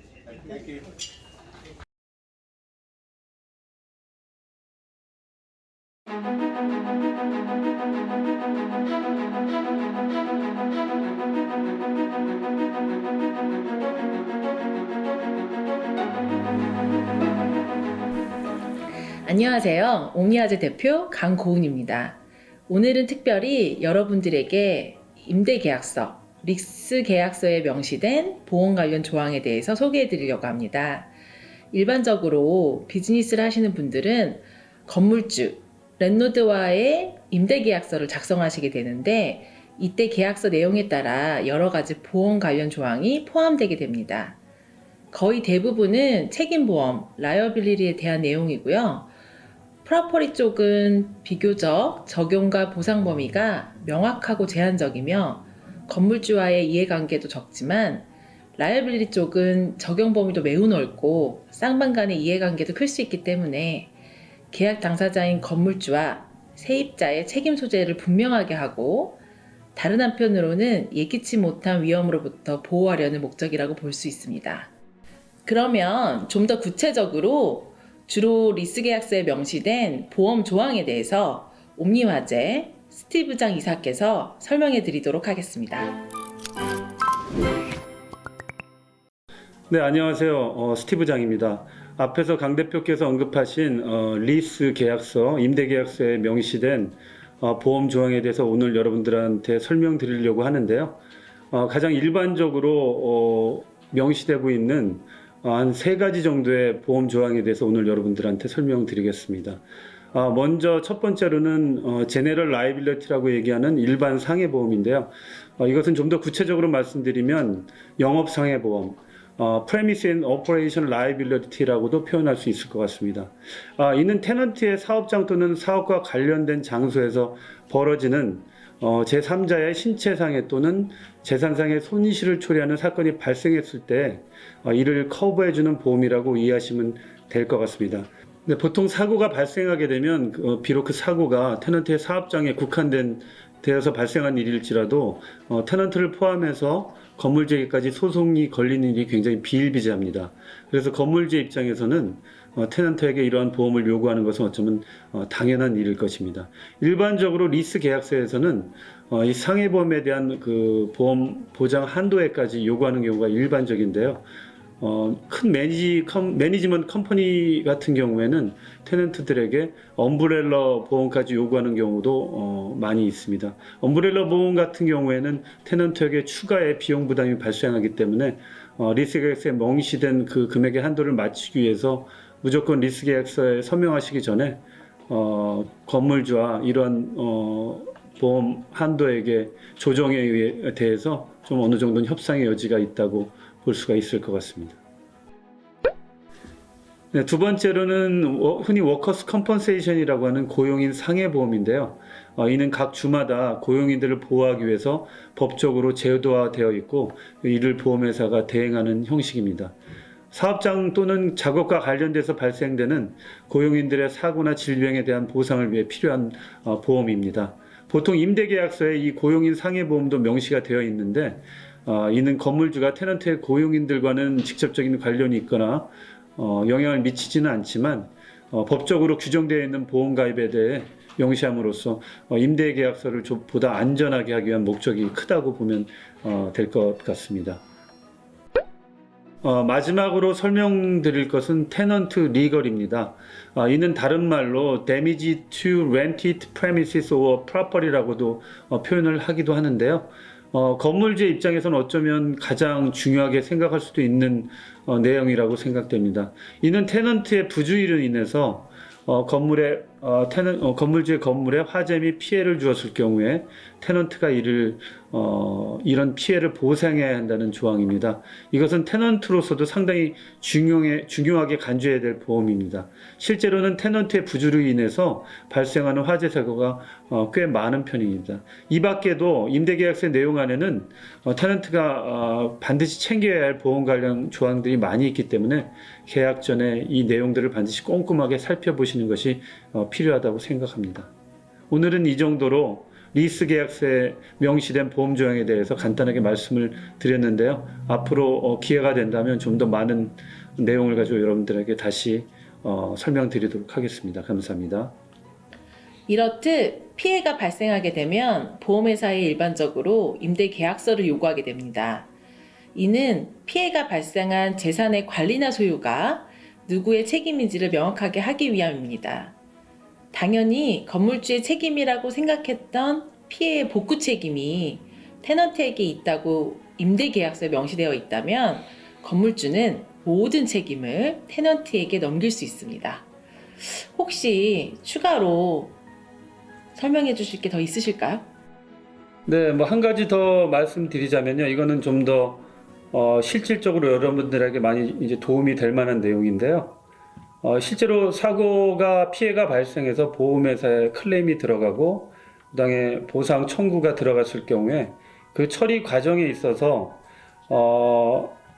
안녕하세요. 옥리아재 대표 강고은입니다. 오늘은 특별히 여러분들에게 임대계약서, 리스 계약서에 명시된 보험 관련 조항에 대해서 소개해 드리려고 합니다. 일반적으로 비즈니스를 하시는 분들은 건물주, 랜로드와의 임대계약서를 작성하시게 되는데 이때 계약서 내용에 따라 여러 가지 보험 관련 조항이 포함되게 됩니다. 거의 대부분은 책임보험, 라이어빌리티에 대한 내용이고요. 프로퍼리 쪽은 비교적 적용과 보상 범위가 명확하고 제한적이며 건물주와의 이해관계도 적지만 라이어빌리티 쪽은 적용 범위도 매우 넓고 쌍방 간의 이해관계도 클 수 있기 때문에 계약 당사자인 건물주와 세입자의 책임 소재를 분명하게 하고 다른 한편으로는 예기치 못한 위험으로부터 보호하려는 목적이라고 볼 수 있습니다. 그러면 좀 더 구체적으로 주로 리스 계약서에 명시된 보험 조항에 대해서 옴니화재 스티브 장 이사께서 설명해 드리도록 하겠습니다. 네, 안녕하세요. 스티브 장입니다. 앞에서 강 대표께서 언급하신 리스 계약서, 임대 계약서에 명시된 보험 조항에 대해서 오늘 여러분들한테 설명드리려고 하는데요. 가장 일반적으로 명시되고 있는 한 3가지 정도의 보험 조항에 대해서 오늘 여러분들한테 설명드리겠습니다. 먼저 첫 번째로는 제네럴 라이빌리티라고 얘기하는 일반 상해보험인데요. 이것은 좀 더 구체적으로 말씀드리면 영업상해보험, Premise and Operation Liability라고도 표현할 수 있을 것 같습니다. 이는 테넌트의 사업장 또는 사업과 관련된 장소에서 벌어지는 제3자의 신체상해 또는 재산상의 손실을 초래하는 사건이 발생했을 때 이를 커버해주는 보험이라고 이해하시면 될 것 같습니다. 근데 보통 사고가 발생하게 되면 비록 그 사고가 테넌트의 사업장에 되어서 발생한 일일지라도 테넌트를 포함해서 건물주에게까지 소송이 걸리는 일이 굉장히 비일비재합니다. 그래서 건물주 입장에서는 테넌트에게 이러한 보험을 요구하는 것은 어쩌면 당연한 일일 것입니다. 일반적으로 리스 계약서에서는 이 상해보험에 대한 그 보험 보장 한도에까지 요구하는 경우가 일반적인데요. 큰 매니지먼트 컴퍼니 같은 경우에는 테넌트들에게 엄브렐러 보험까지 요구하는 경우도 많이 있습니다. 엄브렐러 보험 같은 경우에는 테넌트에게 추가의 비용 부담이 발생하기 때문에 리스 계약서에 명시된 그 금액의 한도를 맞추기 위해서 무조건 리스 계약서에 서명하시기 전에 건물주와 이러한 보험 한도액의 조정에 대해서 좀 어느 정도는 협상의 여지가 있다고 볼 수가 있을 것 같습니다. 네, 두 번째로는 흔히 워커스 컴펀세이션이라고 하는 고용인 상해보험인데요. 이는 각 주마다 고용인들을 보호하기 위해서 법적으로 제도화되어 있고 이를 보험회사가 대행하는 형식입니다. 사업장 또는 작업과 관련돼서 발생되는 고용인들의 사고나 질병에 대한 보상을 위해 필요한 보험입니다. 보통 임대계약서에 이 고용인 상해보험도 명시가 되어 있는데 이는 건물주가 테넌트의 고용인들과는 직접적인 관련이 있거나 영향을 미치지는 않지만 법적으로 규정되어 있는 보험 가입에 대해 명시함으로써 임대계약서를 좀 보다 안전하게 하기 위한 목적이 크다고 보면 될 것 같습니다. 마지막으로 설명드릴 것은 테넌트 리걸입니다. 이는 다른 말로 damage to rented premises or property라고도 표현을 하기도 하는데요. 건물주의 입장에서는 어쩌면 가장 중요하게 생각할 수도 있는 내용이라고 생각됩니다. 이는 테넌트의 부주의로 인해서 건물주의 건물에 화재 및 피해를 주었을 경우에 테넌트가 이런 피해를 보상해야 한다는 조항입니다. 이것은 테넌트로서도 상당히 중요하게 간주해야 될 보험입니다. 실제로는 테넌트의 부주로 인해서 발생하는 화재 사고가 꽤 많은 편입니다. 이 밖에도 임대계약서 내용 안에는 테넌트가 반드시 챙겨야 할 보험 관련 조항들이 많이 있기 때문에 계약 전에 이 내용들을 반드시 꼼꼼하게 살펴보시는 것이 필요하다고 생각합니다. 오늘은 이 정도로 리스 계약서에 명시된 보험 조항에 대해서 간단하게 말씀을 드렸는데요. 앞으로 기회가 된다면 좀 더 많은 내용을 가지고 여러분들에게 다시 설명드리도록 하겠습니다. 감사합니다. 이렇듯 피해가 발생하게 되면 보험회사에 일반적으로 임대 계약서를 요구하게 됩니다. 이는 피해가 발생한 재산의 관리나 소유가 누구의 책임인지를 명확하게 하기 위함입니다. 당연히 건물주의 책임이라고 생각했던 피해의 복구 책임이 테넌트에게 있다고 임대계약서에 명시되어 있다면 건물주는 모든 책임을 테넌트에게 넘길 수 있습니다. 혹시 추가로 설명해 주실 게 더 있으실까요? 네, 뭐 한 가지 더 말씀드리자면요. 이거는 좀 더 실질적으로 여러분들에게 많이 이제 도움이 될 만한 내용인데요. 실제로 피해가 발생해서 보험회사에 클레임이 들어가고 그다음에 보상 청구가 들어갔을 경우에 그 처리 과정에 있어서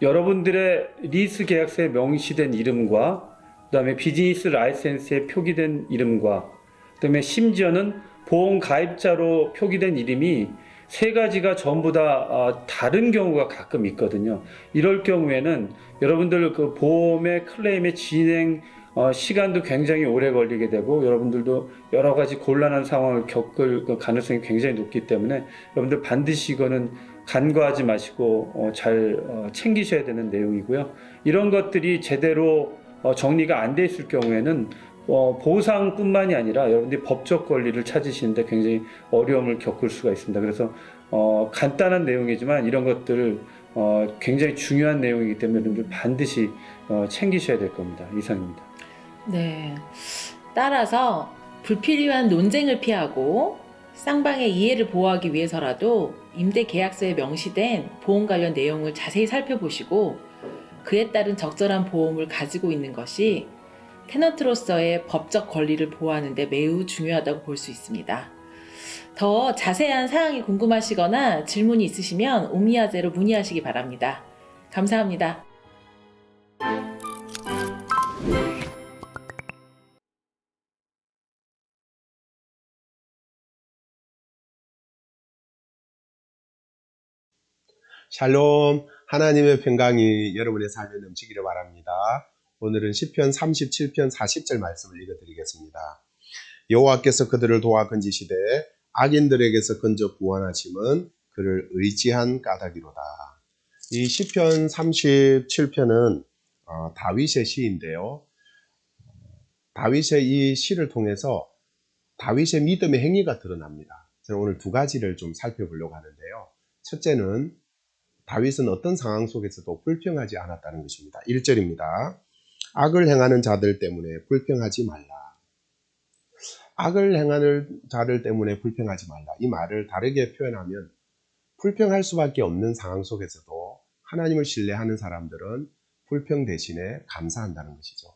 여러분들의 리스 계약서에 명시된 이름과 그다음에 비즈니스 라이센스에 표기된 이름과 그다음에 심지어는 보험 가입자로 표기된 이름이 세 가지가 전부 다 다른 경우가 가끔 있거든요. 이럴 경우에는 여러분들 그 보험의 클레임의 진행 시간도 굉장히 오래 걸리게 되고 여러분들도 여러 가지 곤란한 상황을 겪을 가능성이 굉장히 높기 때문에 여러분들 반드시 이거는 간과하지 마시고 잘 챙기셔야 되는 내용이고요. 이런 것들이 제대로 정리가 안 돼 있을 경우에는 보상뿐만이 아니라 여러분들이 법적 권리를 찾으시는데 굉장히 어려움을 겪을 수가 있습니다. 그래서 간단한 내용이지만 이런 것들 굉장히 중요한 내용이기 때문에 여러분들 반드시 챙기셔야 될 겁니다. 이상입니다. 네. 따라서 불필요한 논쟁을 피하고 쌍방의 이해를 보호하기 위해서라도 임대 계약서에 명시된 보험 관련 내용을 자세히 살펴보시고 그에 따른 적절한 보험을 가지고 있는 것이 테넌트로서의 법적 권리를 보호하는 데 매우 중요하다고 볼 수 있습니다. 더 자세한 사항이 궁금하시거나 질문이 있으시면 오미야제로 문의하시기 바랍니다. 감사합니다. 샬롬, 하나님의 평강이 여러분의 삶에 넘치기를 바랍니다. 오늘은 시편 37편 40절 말씀을 읽어드리겠습니다. 여호와께서 그들을 도와 건지시되 악인들에게서 건져 구원하심은 그를 의지한 까닭이로다. 이 시편 37편은 다윗의 시인데요. 다윗의 이 시를 통해서 다윗의 믿음의 행위가 드러납니다. 저는 오늘 두 가지를 좀 살펴보려고 하는데요. 첫째는 다윗은 어떤 상황 속에서도 불평하지 않았다는 것입니다. 1절입니다. 악을 행하는 자들 때문에 불평하지 말라. 악을 행하는 자들 때문에 불평하지 말라. 이 말을 다르게 표현하면 불평할 수밖에 없는 상황 속에서도 하나님을 신뢰하는 사람들은 불평 대신에 감사한다는 것이죠.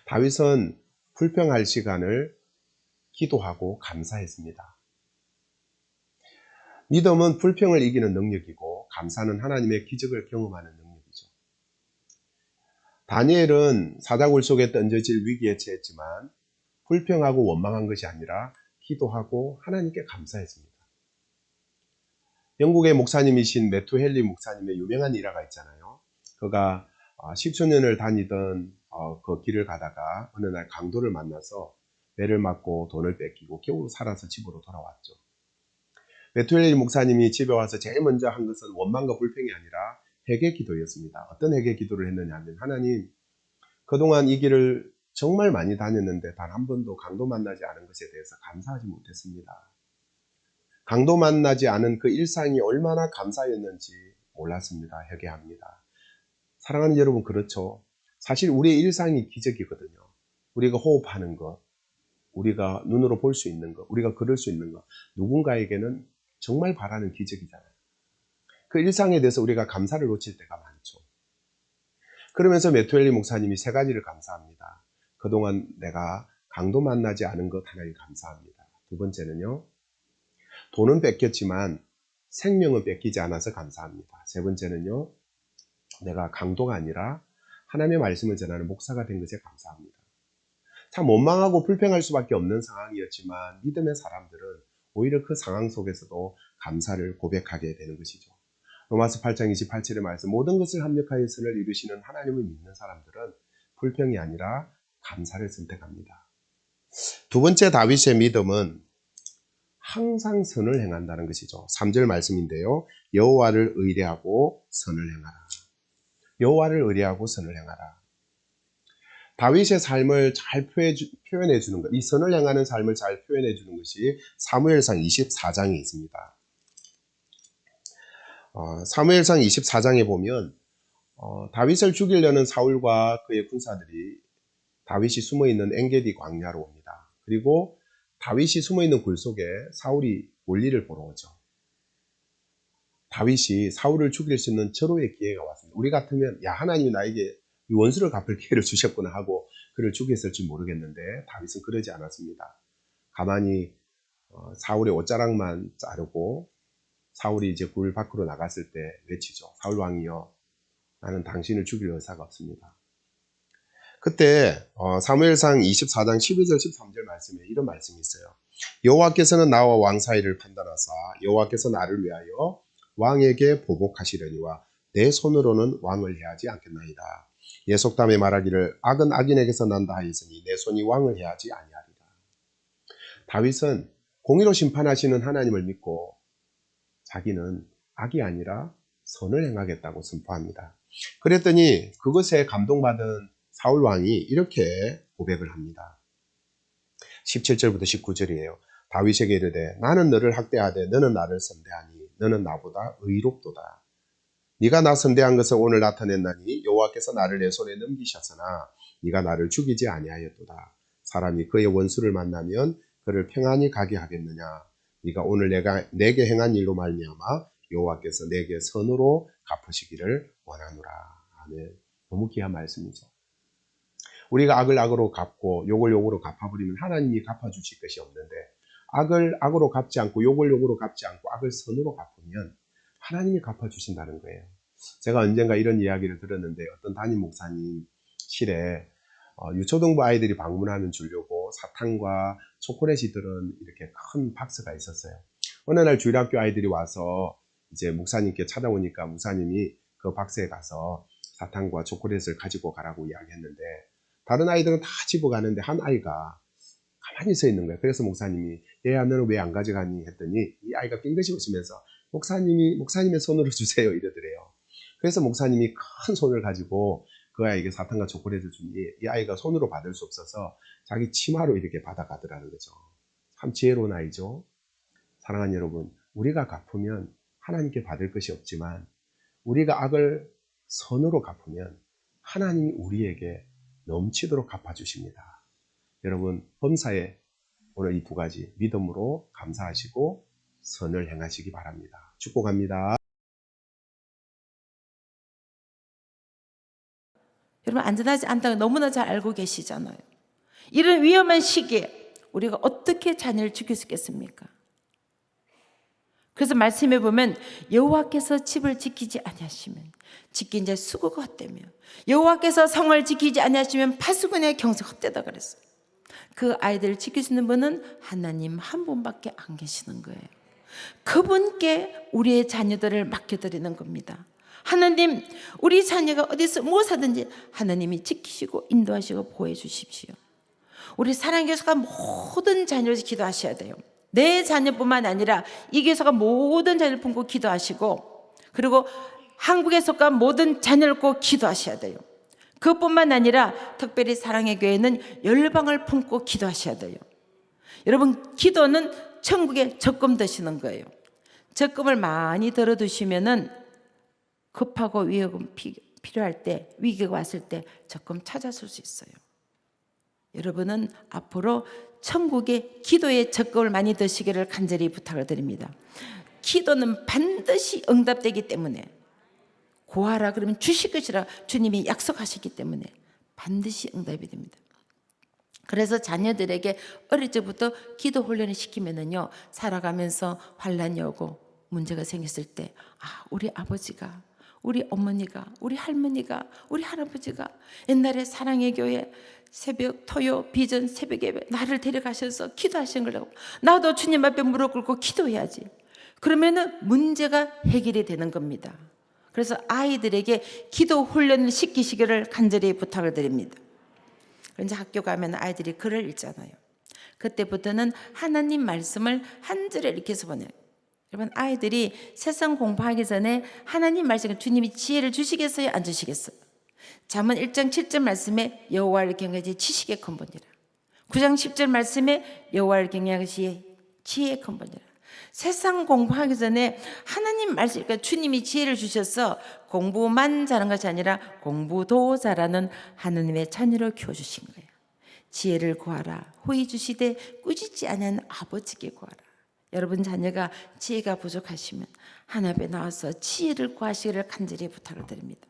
다윗은 불평할 시간을 기도하고 감사했습니다. 믿음은 불평을 이기는 능력이고 감사는 하나님의 기적을 경험하는 능력이죠. 다니엘은 사자굴 속에 던져질 위기에 처했지만 불평하고 원망한 것이 아니라 기도하고 하나님께 감사했습니다. 영국의 목사님이신 매튜 헨리 목사님의 유명한 일화가 있잖아요. 그가 10여 년을 다니던 그 길을 가다가 어느 날 강도를 만나서 매를 맞고 돈을 뺏기고 겨우 살아서 집으로 돌아왔죠. 매튜 헨리 목사님이 집에 와서 제일 먼저 한 것은 원망과 불평이 아니라 회개 기도였습니다. 어떤 회개 기도를 했느냐 하면, 하나님, 그동안 이 길을 정말 많이 다녔는데 단 한 번도 강도 만나지 않은 것에 대해서 감사하지 못했습니다. 강도 만나지 않은 그 일상이 얼마나 감사였는지 몰랐습니다. 회개합니다. 사랑하는 여러분, 그렇죠? 사실 우리의 일상이 기적이거든요. 우리가 호흡하는 것, 우리가 눈으로 볼 수 있는 것, 우리가 걸을 수 있는 것, 누군가에게는 정말 바라는 기적이잖아요. 그 일상에 대해서 우리가 감사를 놓칠 때가 많죠. 그러면서 메투엘리 목사님이 세 가지를 감사합니다. 그동안 내가 강도 만나지 않은 것 하나님 감사합니다. 두 번째는요, 돈은 뺏겼지만 생명은 뺏기지 않아서 감사합니다. 세 번째는요, 내가 강도가 아니라 하나님의 말씀을 전하는 목사가 된 것에 감사합니다. 참 원망하고 불평할 수밖에 없는 상황이었지만 믿음의 사람들은 오히려 그 상황 속에서도 감사를 고백하게 되는 것이죠. 로마서 8장 28절의 말씀, 모든 것을 합력하여 선을 이루시는 하나님을 믿는 사람들은 불평이 아니라 감사를 선택합니다. 두 번째 다윗의 믿음은 항상 선을 행한다는 것이죠. 3절 말씀인데요. 여호와를 의뢰하고 선을 행하라. 여호와를 의뢰하고 선을 행하라. 다윗의 삶을 잘 표현해 주는 것, 이 선을 행하는 삶을 잘 표현해 주는 것이 사무엘상 24장에 있습니다. 사무엘상 24장에 보면 다윗을 죽이려는 사울과 그의 군사들이 다윗이 숨어있는 엔게디 광야로 옵니다. 그리고 다윗이 숨어있는 굴 속에 사울이 원리를 보러 오죠. 다윗이 사울을 죽일 수 있는 절호의 기회가 왔습니다. 우리 같으면 야, 하나님이 나에게 이 원수를 갚을 기회를 주셨구나 하고 그를 죽였을지 모르겠는데 다윗은 그러지 않았습니다. 가만히 사울의 옷자락만 자르고 사울이 이제 굴 밖으로 나갔을 때 외치죠. 사울 왕이여, 나는 당신을 죽일 의사가 없습니다. 그때 사무엘상 24장 12절 13절 말씀에 이런 말씀이 있어요. 여호와께서는 나와 왕 사이를 판단하사 여호와께서 나를 위하여 왕에게 보복하시려니와 내 손으로는 왕을 해하지 않겠나이다. 예속담에 말하기를 악은 악인에게서 난다 하였으니 내 손이 왕을 해하지 아니하리라. 다윗은 공의로 심판하시는 하나님을 믿고 자기는 악이 아니라 선을 행하겠다고 선포합니다. 그랬더니 그것에 감동받은 사울 왕이 이렇게 고백을 합니다. 17절부터 19절이에요. 다윗에게 이르되 나는 너를 학대하되 너는 나를 선대하니 너는 나보다 의롭도다. 네가 나 선대한 것을 오늘 나타냈나니 여호와께서 나를 내 손에 넘기셨으나 네가 나를 죽이지 아니하였도다. 사람이 그의 원수를 만나면 그를 평안히 가게 하겠느냐. 네가 오늘 내게 행한 일로 말미암아 여호와께서 내게 선으로 갚으시기를 원하노라. 아멘. 너무 귀한 말씀이죠. 우리가 악을 악으로 갚고 욕을 욕으로 갚아버리면 하나님이 갚아주실 것이 없는데, 악을 악으로 갚지 않고 욕을 욕으로 갚지 않고 악을 선으로 갚으면 하나님이 갚아주신다는 거예요. 제가 언젠가 이런 이야기를 들었는데, 어떤 담임 목사님실에 유초등부 아이들이 방문하면 주려고 사탕과 초콜릿이 들은 이렇게 큰 박스가 있었어요. 어느 날 주일학교 아이들이 와서 이제 목사님께 찾아오니까 목사님이 그 박스에 가서 사탕과 초콜릿을 가지고 가라고 이야기했는데, 다른 아이들은 다 집어가는데 한 아이가 가만히 서 있는 거예요. 그래서 목사님이 얘야 너는 왜 안 가져가니 했더니 이 아이가 낑긋이 웃으면서 목사님의 손으로 주세요 이러더래요. 그래서 목사님이 큰 손을 가지고 그 아이에게 사탕과 초콜릿을 주니 이 아이가 손으로 받을 수 없어서 자기 치마로 이렇게 받아가더라는 거죠. 참 지혜로운 아이죠. 사랑하는 여러분, 우리가 갚으면 하나님께 받을 것이 없지만 우리가 악을 선으로 갚으면 하나님이 우리에게 넘치도록 갚아주십니다. 여러분, 범사에 오늘 이 두 가지 믿음으로 감사하시고 선을 행하시기 바랍니다. 축복합니다. 여러분, 안전하지 않다고 너무나 잘 알고 계시잖아요. 이런 위험한 시기에 우리가 어떻게 자녀를 지킬 수 있겠습니까? 그래서 말씀해 보면 여호와께서 집을 지키지 아니하시면 지킨 자 수고가 헛되며 여호와께서 성을 지키지 아니하시면 파수꾼의 경수가 헛되다 그랬어요. 그 아이들을 지킬 수 있는 분은 하나님 한 분밖에 안 계시는 거예요. 그분께 우리의 자녀들을 맡겨드리는 겁니다. 하나님, 우리 자녀가 어디서 무엇하든지 하나님이 지키시고 인도하시고 보호해 주십시오. 우리 사랑의 교사가 모든 자녀를 기도하셔야 돼요. 내 자녀뿐만 아니라 이 교사가 모든 자녀를 품고 기도하시고, 그리고 한국에 속한 모든 자녀를 꼭 기도하셔야 돼요. 그것뿐만 아니라 특별히 사랑의 교회는 열방을 품고 기도하셔야 돼요. 여러분, 기도는 천국에 적금 드시는 거예요. 적금을 많이 들어두시면은 급하고 위험 필요할 때, 위기가 왔을 때 적금 찾아쓸 수 있어요. 여러분은 앞으로 천국의 기도에 적금을 많이 드시기를 간절히 부탁을 드립니다. 기도는 반드시 응답되기 때문에, 구하라 그러면 주실 것이라 주님이 약속하셨기 때문에 반드시 응답이 됩니다. 그래서 자녀들에게 어릴 적부터 기도 훈련을 시키면은요, 살아가면서 환난이 오고 문제가 생겼을 때, 우리 아버지가, 우리 어머니가, 우리 할머니가, 우리 할아버지가 옛날에 사랑의 교회 새벽 토요 비전 새벽 예배 나를 데려가셔서 기도하신 거라고, 나도 주님 앞에 무릎 꿇고 기도해야지. 그러면은 문제가 해결이 되는 겁니다. 그래서 아이들에게 기도 훈련을 시키시기를 간절히 부탁을 드립니다. 이제 학교 가면 아이들이 글을 읽잖아요. 그때부터는 하나님 말씀을 한 줄에 읽혀서 보내요. 여러분, 아이들이 세상 공부하기 전에 하나님 말씀을 주님이 지혜를 주시겠어요? 안 주시겠어요? 잠언 1장 7절 말씀에 여호와를 경외하지 지식의 근본이라. 9장 10절 말씀에 여호와를 경외하시 지혜의 근본이라. 세상 공부하기 전에 하나님 말씀, 그러니까 주님이 지혜를 주셔서 공부만 잘하는 것이 아니라 공부도 잘하는 하나님의 자녀로 키워주신 거예요. 지혜를 구하라. 호의 주시되 꾸짖지 않은 아버지께 구하라. 여러분 자녀가 지혜가 부족하시면 하나님 앞에 나와서 지혜를 구하시기를 간절히 부탁을 드립니다.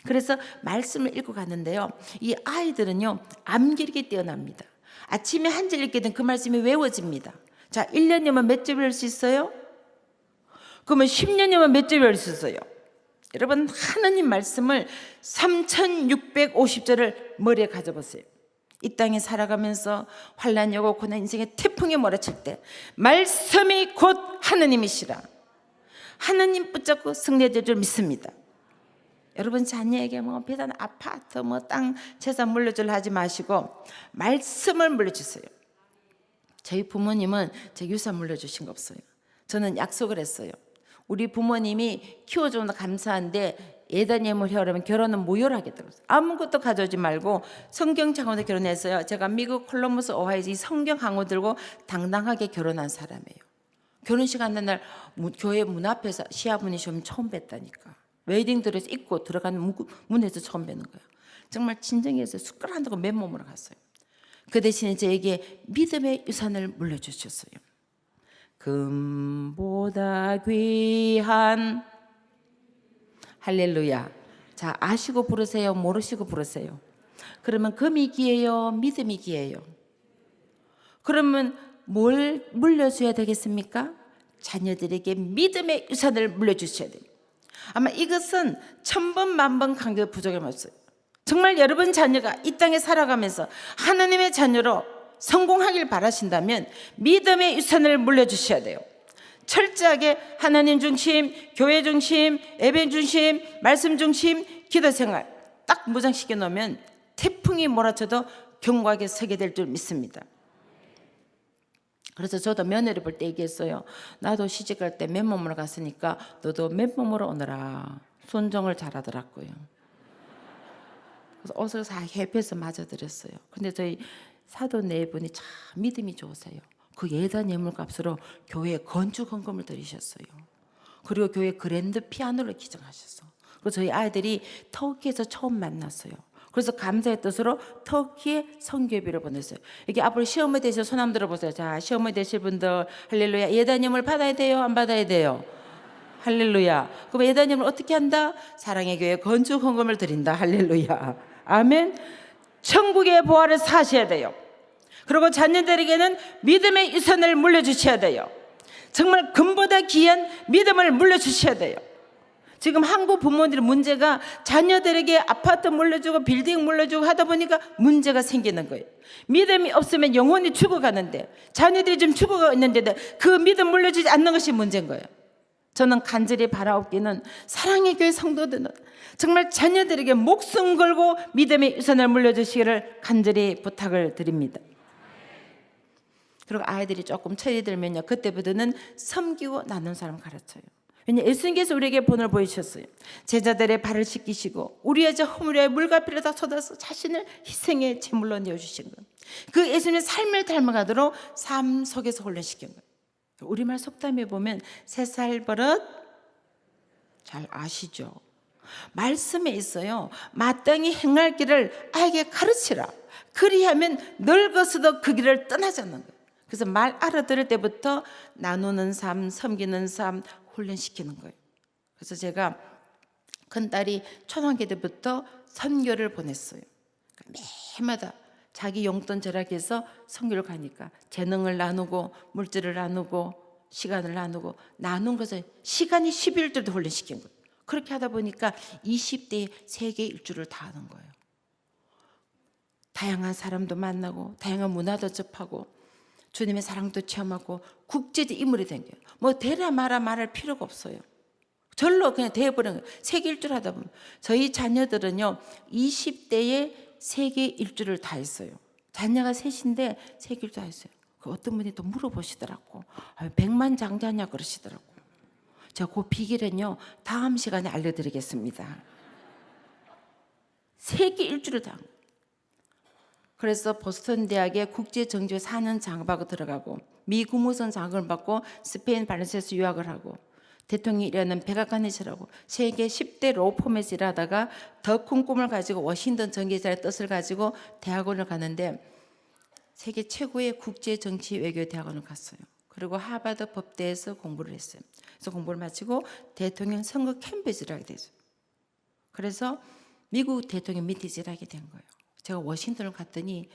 그래서 말씀을 읽고 가는데요, 이 아이들은요 암기력이 뛰어납니다. 아침에 한 절 읽게 되면 그 말씀이 외워집니다. 자, 1년이면 몇 절 외울 수 있어요? 그러면 10년이면 몇 절 외울 수 있어요? 여러분, 하나님 말씀을 3650절을 머리에 가져보세요. 이 땅에 살아가면서 환난이 오고 고난 인생의 태풍이 몰아칠 때 말씀이 곧 하나님이시라. 하나님 붙잡고 승리될 줄 믿습니다. 여러분 자녀에게 뭐 비싼 아파트 뭐 땅 재산 물려주려 하지 마시고 말씀을 물려주세요. 저희 부모님은 제 유산 물려주신 거 없어요. 저는 약속을 했어요. 우리 부모님이 키워줘서 감사한데 예단예물 해오려면 결혼은 무효로 하겠다고. 아무것도 가져오지 말고 성경 장으로 결혼했어요. 제가 미국 콜럼버스 오하이오 성경 강호 들고 당당하게 결혼한 사람이에요. 결혼식 하는 날 교회 문 앞에서 시아버님 좀 처음 뵀다니까. 웨딩드레스 입고 들어가는 문에서 처음 뵙는 거예요. 정말 진정해서 숟가락한다고 맨몸으로 갔어요. 그 대신에 저에게 믿음의 유산을 물려주셨어요. 금보다 귀한 할렐루야. 자, 아시고 부르세요? 모르시고 부르세요? 그러면 금이 귀해요? 믿음이 귀해요? 그러면 뭘 물려줘야 되겠습니까? 자녀들에게 믿음의 유산을 물려주셔야 돼요. 아마 이것은 1000번 만번 강조 부족함이 없어요. 정말 여러분 자녀가 이 땅에 살아가면서 하나님의 자녀로 성공하길 바라신다면 믿음의 유산을 물려주셔야 돼요. 철저하게 하나님 중심, 교회 중심, 예배 중심, 말씀 중심, 기도 생활 딱 무장시켜 놓으면 태풍이 몰아쳐도 견고하게 서게 될 줄 믿습니다. 그래서 저도 며느리 볼 때 얘기했어요. 나도 시집갈 때 맨몸으로 갔으니까 너도 맨몸으로 오너라. 순종을 잘하더라고요. 그래서 옷을 다 협회에서 맞아드렸어요. 근데 저희 사도 네 분이 참 믿음이 좋으세요. 그 예단 예물값으로 교회에 건축 헌금을 드리셨어요. 그리고 교회 그랜드 피아노를 기증하셨어. 그리고 저희 아이들이 터키에서 처음 만났어요. 그래서 감사의 뜻으로 터키에 선교비를 보냈어요. 여기 앞으로 시어머니 되실 손 한번 들어보세요. 자, 시어머니 되실 분들 할렐루야. 예단 예물 받아야 돼요? 안 받아야 돼요? 할렐루야. 그럼 예단 예물 어떻게 한다? 사랑의 교회 건축 헌금을 드린다. 할렐루야. 아멘. 천국의 보화를 사셔야 돼요. 그리고 자녀들에게는 믿음의 유산을 물려주셔야 돼요. 정말 금보다 귀한 믿음을 물려주셔야 돼요. 지금 한국 부모들의 문제가 자녀들에게 아파트 물려주고 빌딩 물려주고 하다 보니까 문제가 생기는 거예요. 믿음이 없으면 영혼이 죽어가는데 자녀들이 좀 죽어가 있는데 그 믿음 물려주지 않는 것이 문제인 거예요. 저는 간절히 바라옵기는 사랑의 교회 성도들은 정말 자녀들에게 목숨 걸고 믿음의 유산을 물려주시기를 간절히 부탁을 드립니다. 그리고 아이들이 조금 철이 들면요, 그때부터는 섬기고 나눈 사람 가르쳐요. 왜냐 예수님께서 우리에게 본을 보이셨어요. 제자들의 발을 씻기시고 우리의 저 허물에 물과 피를 다 쏟아서 자신을 희생의 제물로 내어주신 거예요. 그 예수님의 삶을 닮아가도록 삶 속에서 훈련시킨 거예요. 우리말 속담에 보면 3살 버릇 잘 아시죠? 말씀에 있어요. 마땅히 행할 길을 아이에게 가르치라. 그리하면 늙어서도 그 길을 떠나지 않는 거예요. 그래서 말 알아들을 때부터 나누는 삶, 섬기는 삶 훈련시키는 거예요. 그래서 제가 큰딸이 초등학교 때부터 선교를 보냈어요. 매일마다 자기 용돈 절약해서 선교를 가니까 재능을 나누고 물질을 나누고 시간을 나누고 나눈 것을 시간이 11주도 훈련시킨 거예요. 그렇게 하다 보니까 20대에 세계 일주를 다 하는 거예요. 다양한 사람도 만나고 다양한 문화도 접하고 주님의 사랑도 체험하고 국제적 인물이 된 거예요. 뭐 되라 마라 말할 필요가 없어요. 절로 그냥 돼버린 거예요. 세계 일주를 하다 보면 저희 자녀들은요 20대에 세계 일주를 다 했어요. 자녀가 셋인데 세계 일주 다 했어요. 그 어떤 분이 또 물어보시더라고. 100만장자냐 그러시더라고. 제가 그 비결은요 다음 시간에 알려드리겠습니다. 세계 일주를 다. 그래서 보스턴 대학의 국제정치에 4년 장학받고 들어가고 미 국무선 장학을 받고 스페인 발렌시아에서 유학을 하고 대통령이 일하는 백악관에서라고 세계 10대 로펌에서 일하다가 더 큰 꿈을 가지고 워싱턴 전기자의 뜻을 가지고 대학원을 가는데 세계 최고의 국제정치 외교 대학원을 갔어요. 그리고 하버드 법대에서 공부를 했어요. 그래서 공부를 마치고 대통령 선거 캠페인을 하게 됐어요. 그래서 미국 대통령 밑에 일하게 된 거예요. 제가 워싱턴을 갔더니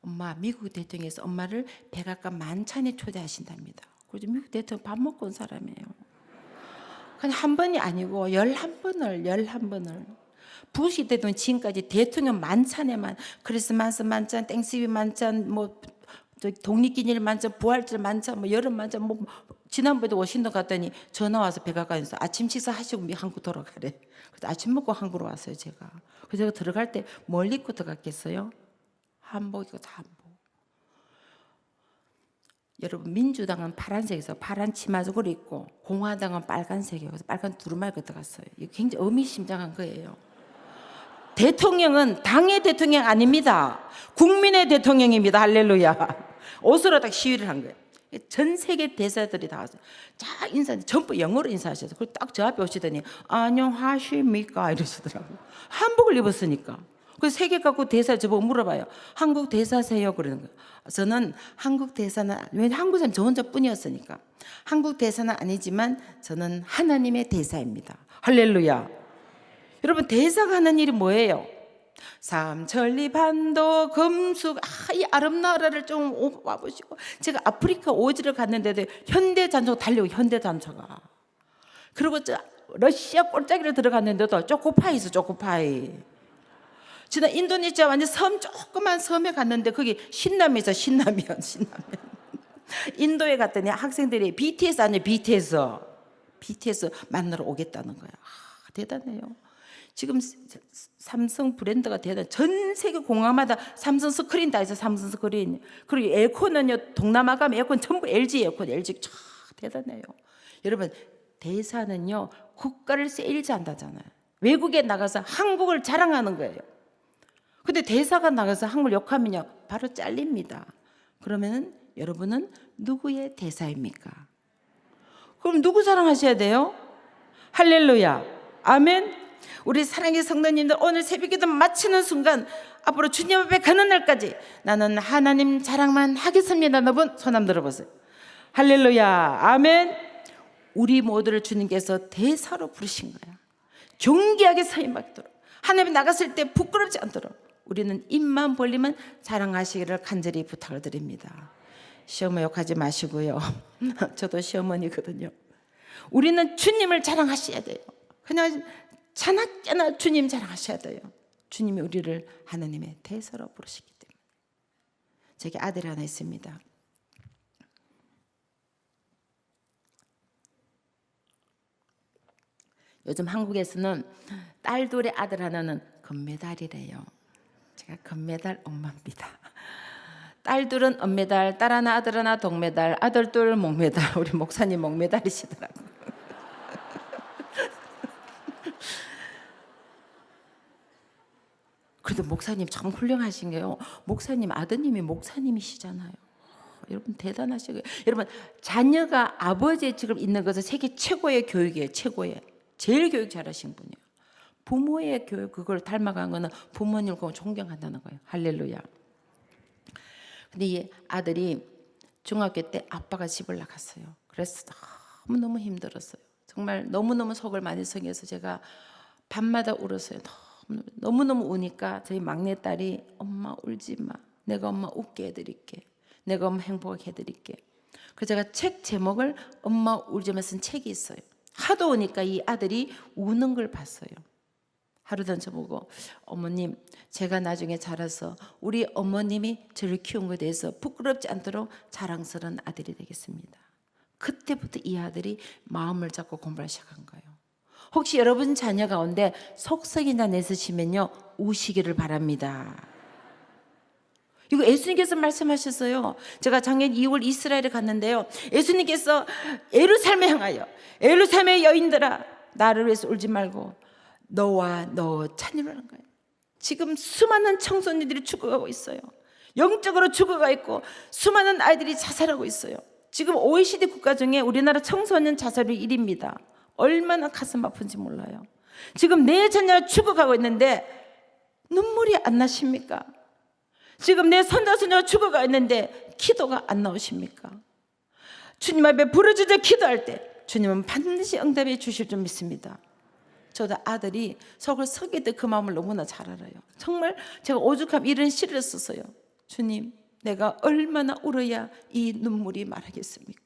엄마 미국 대통령에서 엄마를 백악관 만찬에 초대하신답니다. 그래서 미국 대통령 밥 먹고 온 사람이에요. 그냥 한 번이 아니고 11번을 부시 대통령 지금까지 대통령 만찬에만 크리스마스 만찬, 땡스기빙 만찬, 뭐 독립기념일 만찬, 부활절 만찬, 뭐 여름 만찬, 뭐 지난번에도 워싱턴 갔더니 전화 와서 백악관에서 아침 식사 하시고 한국 돌아가래. 그래서 아침 먹고 한국으로 왔어요 제가. 그래서 제가 들어갈 때 뭘 입고 들어갔겠어요? 한복이고 다 한복. 여러분 민주당은 파란색에서 파란 치마족을 입고 공화당은 빨간색이에요. 그래서 빨간 두루마리 입고 들어갔어요. 이거 굉장히 의미심장한 거예요. 대통령은 당의 대통령 아닙니다. 국민의 대통령입니다. 할렐루야. 옷으로 딱 시위를 한 거예요. 전 세계 대사들이 다 왔어요. 자 인사 전부 영어로 인사하셔서 그리고 딱 저 앞에 오시더니 안녕하십니까 이러시더라고요. 한복을 입었으니까. 그래서 세계 갖고 대사 저보고 물어봐요. 한국 대사세요? 그러는 거예요. 저는 한국 대사는 왜냐면 한국 사람 저 혼자뿐이었으니까 한국 대사는 아니지만 저는 하나님의 대사입니다. 할렐루야. 여러분 대사가 하는 일이 뭐예요? 삼천리 반도 금숙 이 아름나라를 좀 와보시고 제가 아프리카 오지를 갔는데도 현대자동차 달리고 현대자동차가 그리고 저 러시아 꼴짜기를 들어갔는데도 초코파이 있어 초코파이. 지난 인도네시아 완전 섬 조그만 섬에 갔는데 거기 신라면 있어 신라면. 인도에 갔더니 학생들이 BTS 아니에요 BTS 만나러 오겠다는 거야. 대단해요. 지금 삼성 브랜드가 대단. 전 세계 공항마다 삼성 스크린 다 있어 삼성 스크린. 그리고 에어컨은요 동남아 가면 에어컨 전부 LG 에어컨 LG 참 대단해요. 여러분 대사는요 국가를 세일즈한다잖아요. 외국에 나가서 한국을 자랑하는 거예요. 근데 대사가 나가서 한국을 욕하면요 바로 잘립니다. 그러면 여러분은 누구의 대사입니까? 그럼 누구 사랑하셔야 돼요? 할렐루야 아멘. 우리 사랑의 성도님들 오늘 새벽기도 마치는 순간 앞으로 주님 앞에 가는 날까지 나는 하나님 자랑만 하겠습니다. 여러분 손 한번 들어보세요. 할렐루야 아멘. 우리 모두를 주님께서 대사로 부르신 거야. 존귀하게 서임받도록 하나님 나갔을 때 부끄럽지 않도록 우리는 입만 벌리면 자랑하시기를 간절히 부탁을 드립니다. 시어머니 욕하지 마시고요. 저도 시어머니거든요. 우리는 주님을 자랑하셔야 돼요. 그냥 자나깨나 주님 자랑하셔야 돼요. 주님이 우리를 하나님의 대사로 부르시기 때문에. 제게 아들이 하나 있습니다. 요즘 한국에서는 딸둘의 아들 하나는 금메달이래요. 제가 금메달 엄마입니다. 딸둘은 은메달, 딸 하나 아들 하나 동메달, 아들 둘 목메달. 우리 목사님 목메달이시더라고요. 근데 목사님 참 훌륭하신 게요. 목사님 아드님이 목사님이시잖아요. 여러분 대단하시고요. 여러분 자녀가 아버지의 지금 있는 것은 세계 최고의 교육이에요. 최고의. 제일 교육 잘하신 분이에요. 부모의 교육 그걸 닮아간 거는 부모님을 존경한다는 거예요. 할렐루야. 근데 이 아들이 중학교 때 아빠가 집을 나갔어요. 그래서 너무너무 힘들었어요. 정말 너무너무 속을 많이 상해서 제가 밤마다 울었어요. 너무너무 우니까 저희 막내딸이 엄마 울지 마. 내가 엄마 웃게 해드릴게. 내가 엄마 행복하게 해드릴게. 그래서 제가 책 제목을 엄마 울지 마 쓴 책이 있어요. 하도 우니까 이 아들이 우는 걸 봤어요. 하루도 저보고 어머님 제가 나중에 자라서 우리 어머님이 저를 키운 것에 대해서 부끄럽지 않도록 자랑스러운 아들이 되겠습니다. 그때부터 이 아들이 마음을 잡고 공부를 시작한 거예요. 혹시 여러분 자녀 가운데 속썩이나 내쓰시면요 우시기를 바랍니다. 이거 예수님께서 말씀하셨어요. 제가 작년 2월 이스라엘에 갔는데요. 예수님께서 예루살렘에 향하여 예루살렘의 여인들아 나를 위해서 울지 말고 너와 너 자녀라는 거예요. 지금 수많은 청소년들이 죽어가고 있어요. 영적으로 죽어가 있고 수많은 아이들이 자살하고 있어요. 지금 OECD 국가 중에 우리나라 청소년 자살률 1위입니다. 얼마나 가슴 아픈지 몰라요. 지금 내 자녀가 죽어가고 있는데 눈물이 안 나십니까? 지금 내 손자손녀가 죽어가 있는데 기도가 안 나오십니까? 주님 앞에 부르짖어 기도할 때 주님은 반드시 응답해 주실 줄 믿습니다. 저도 아들이 속을 썩일 때 그 마음을 너무나 잘 알아요. 정말 제가 오죽하면 이런 시를 썼어요. 주님 내가 얼마나 울어야 이 눈물이 말하겠습니까?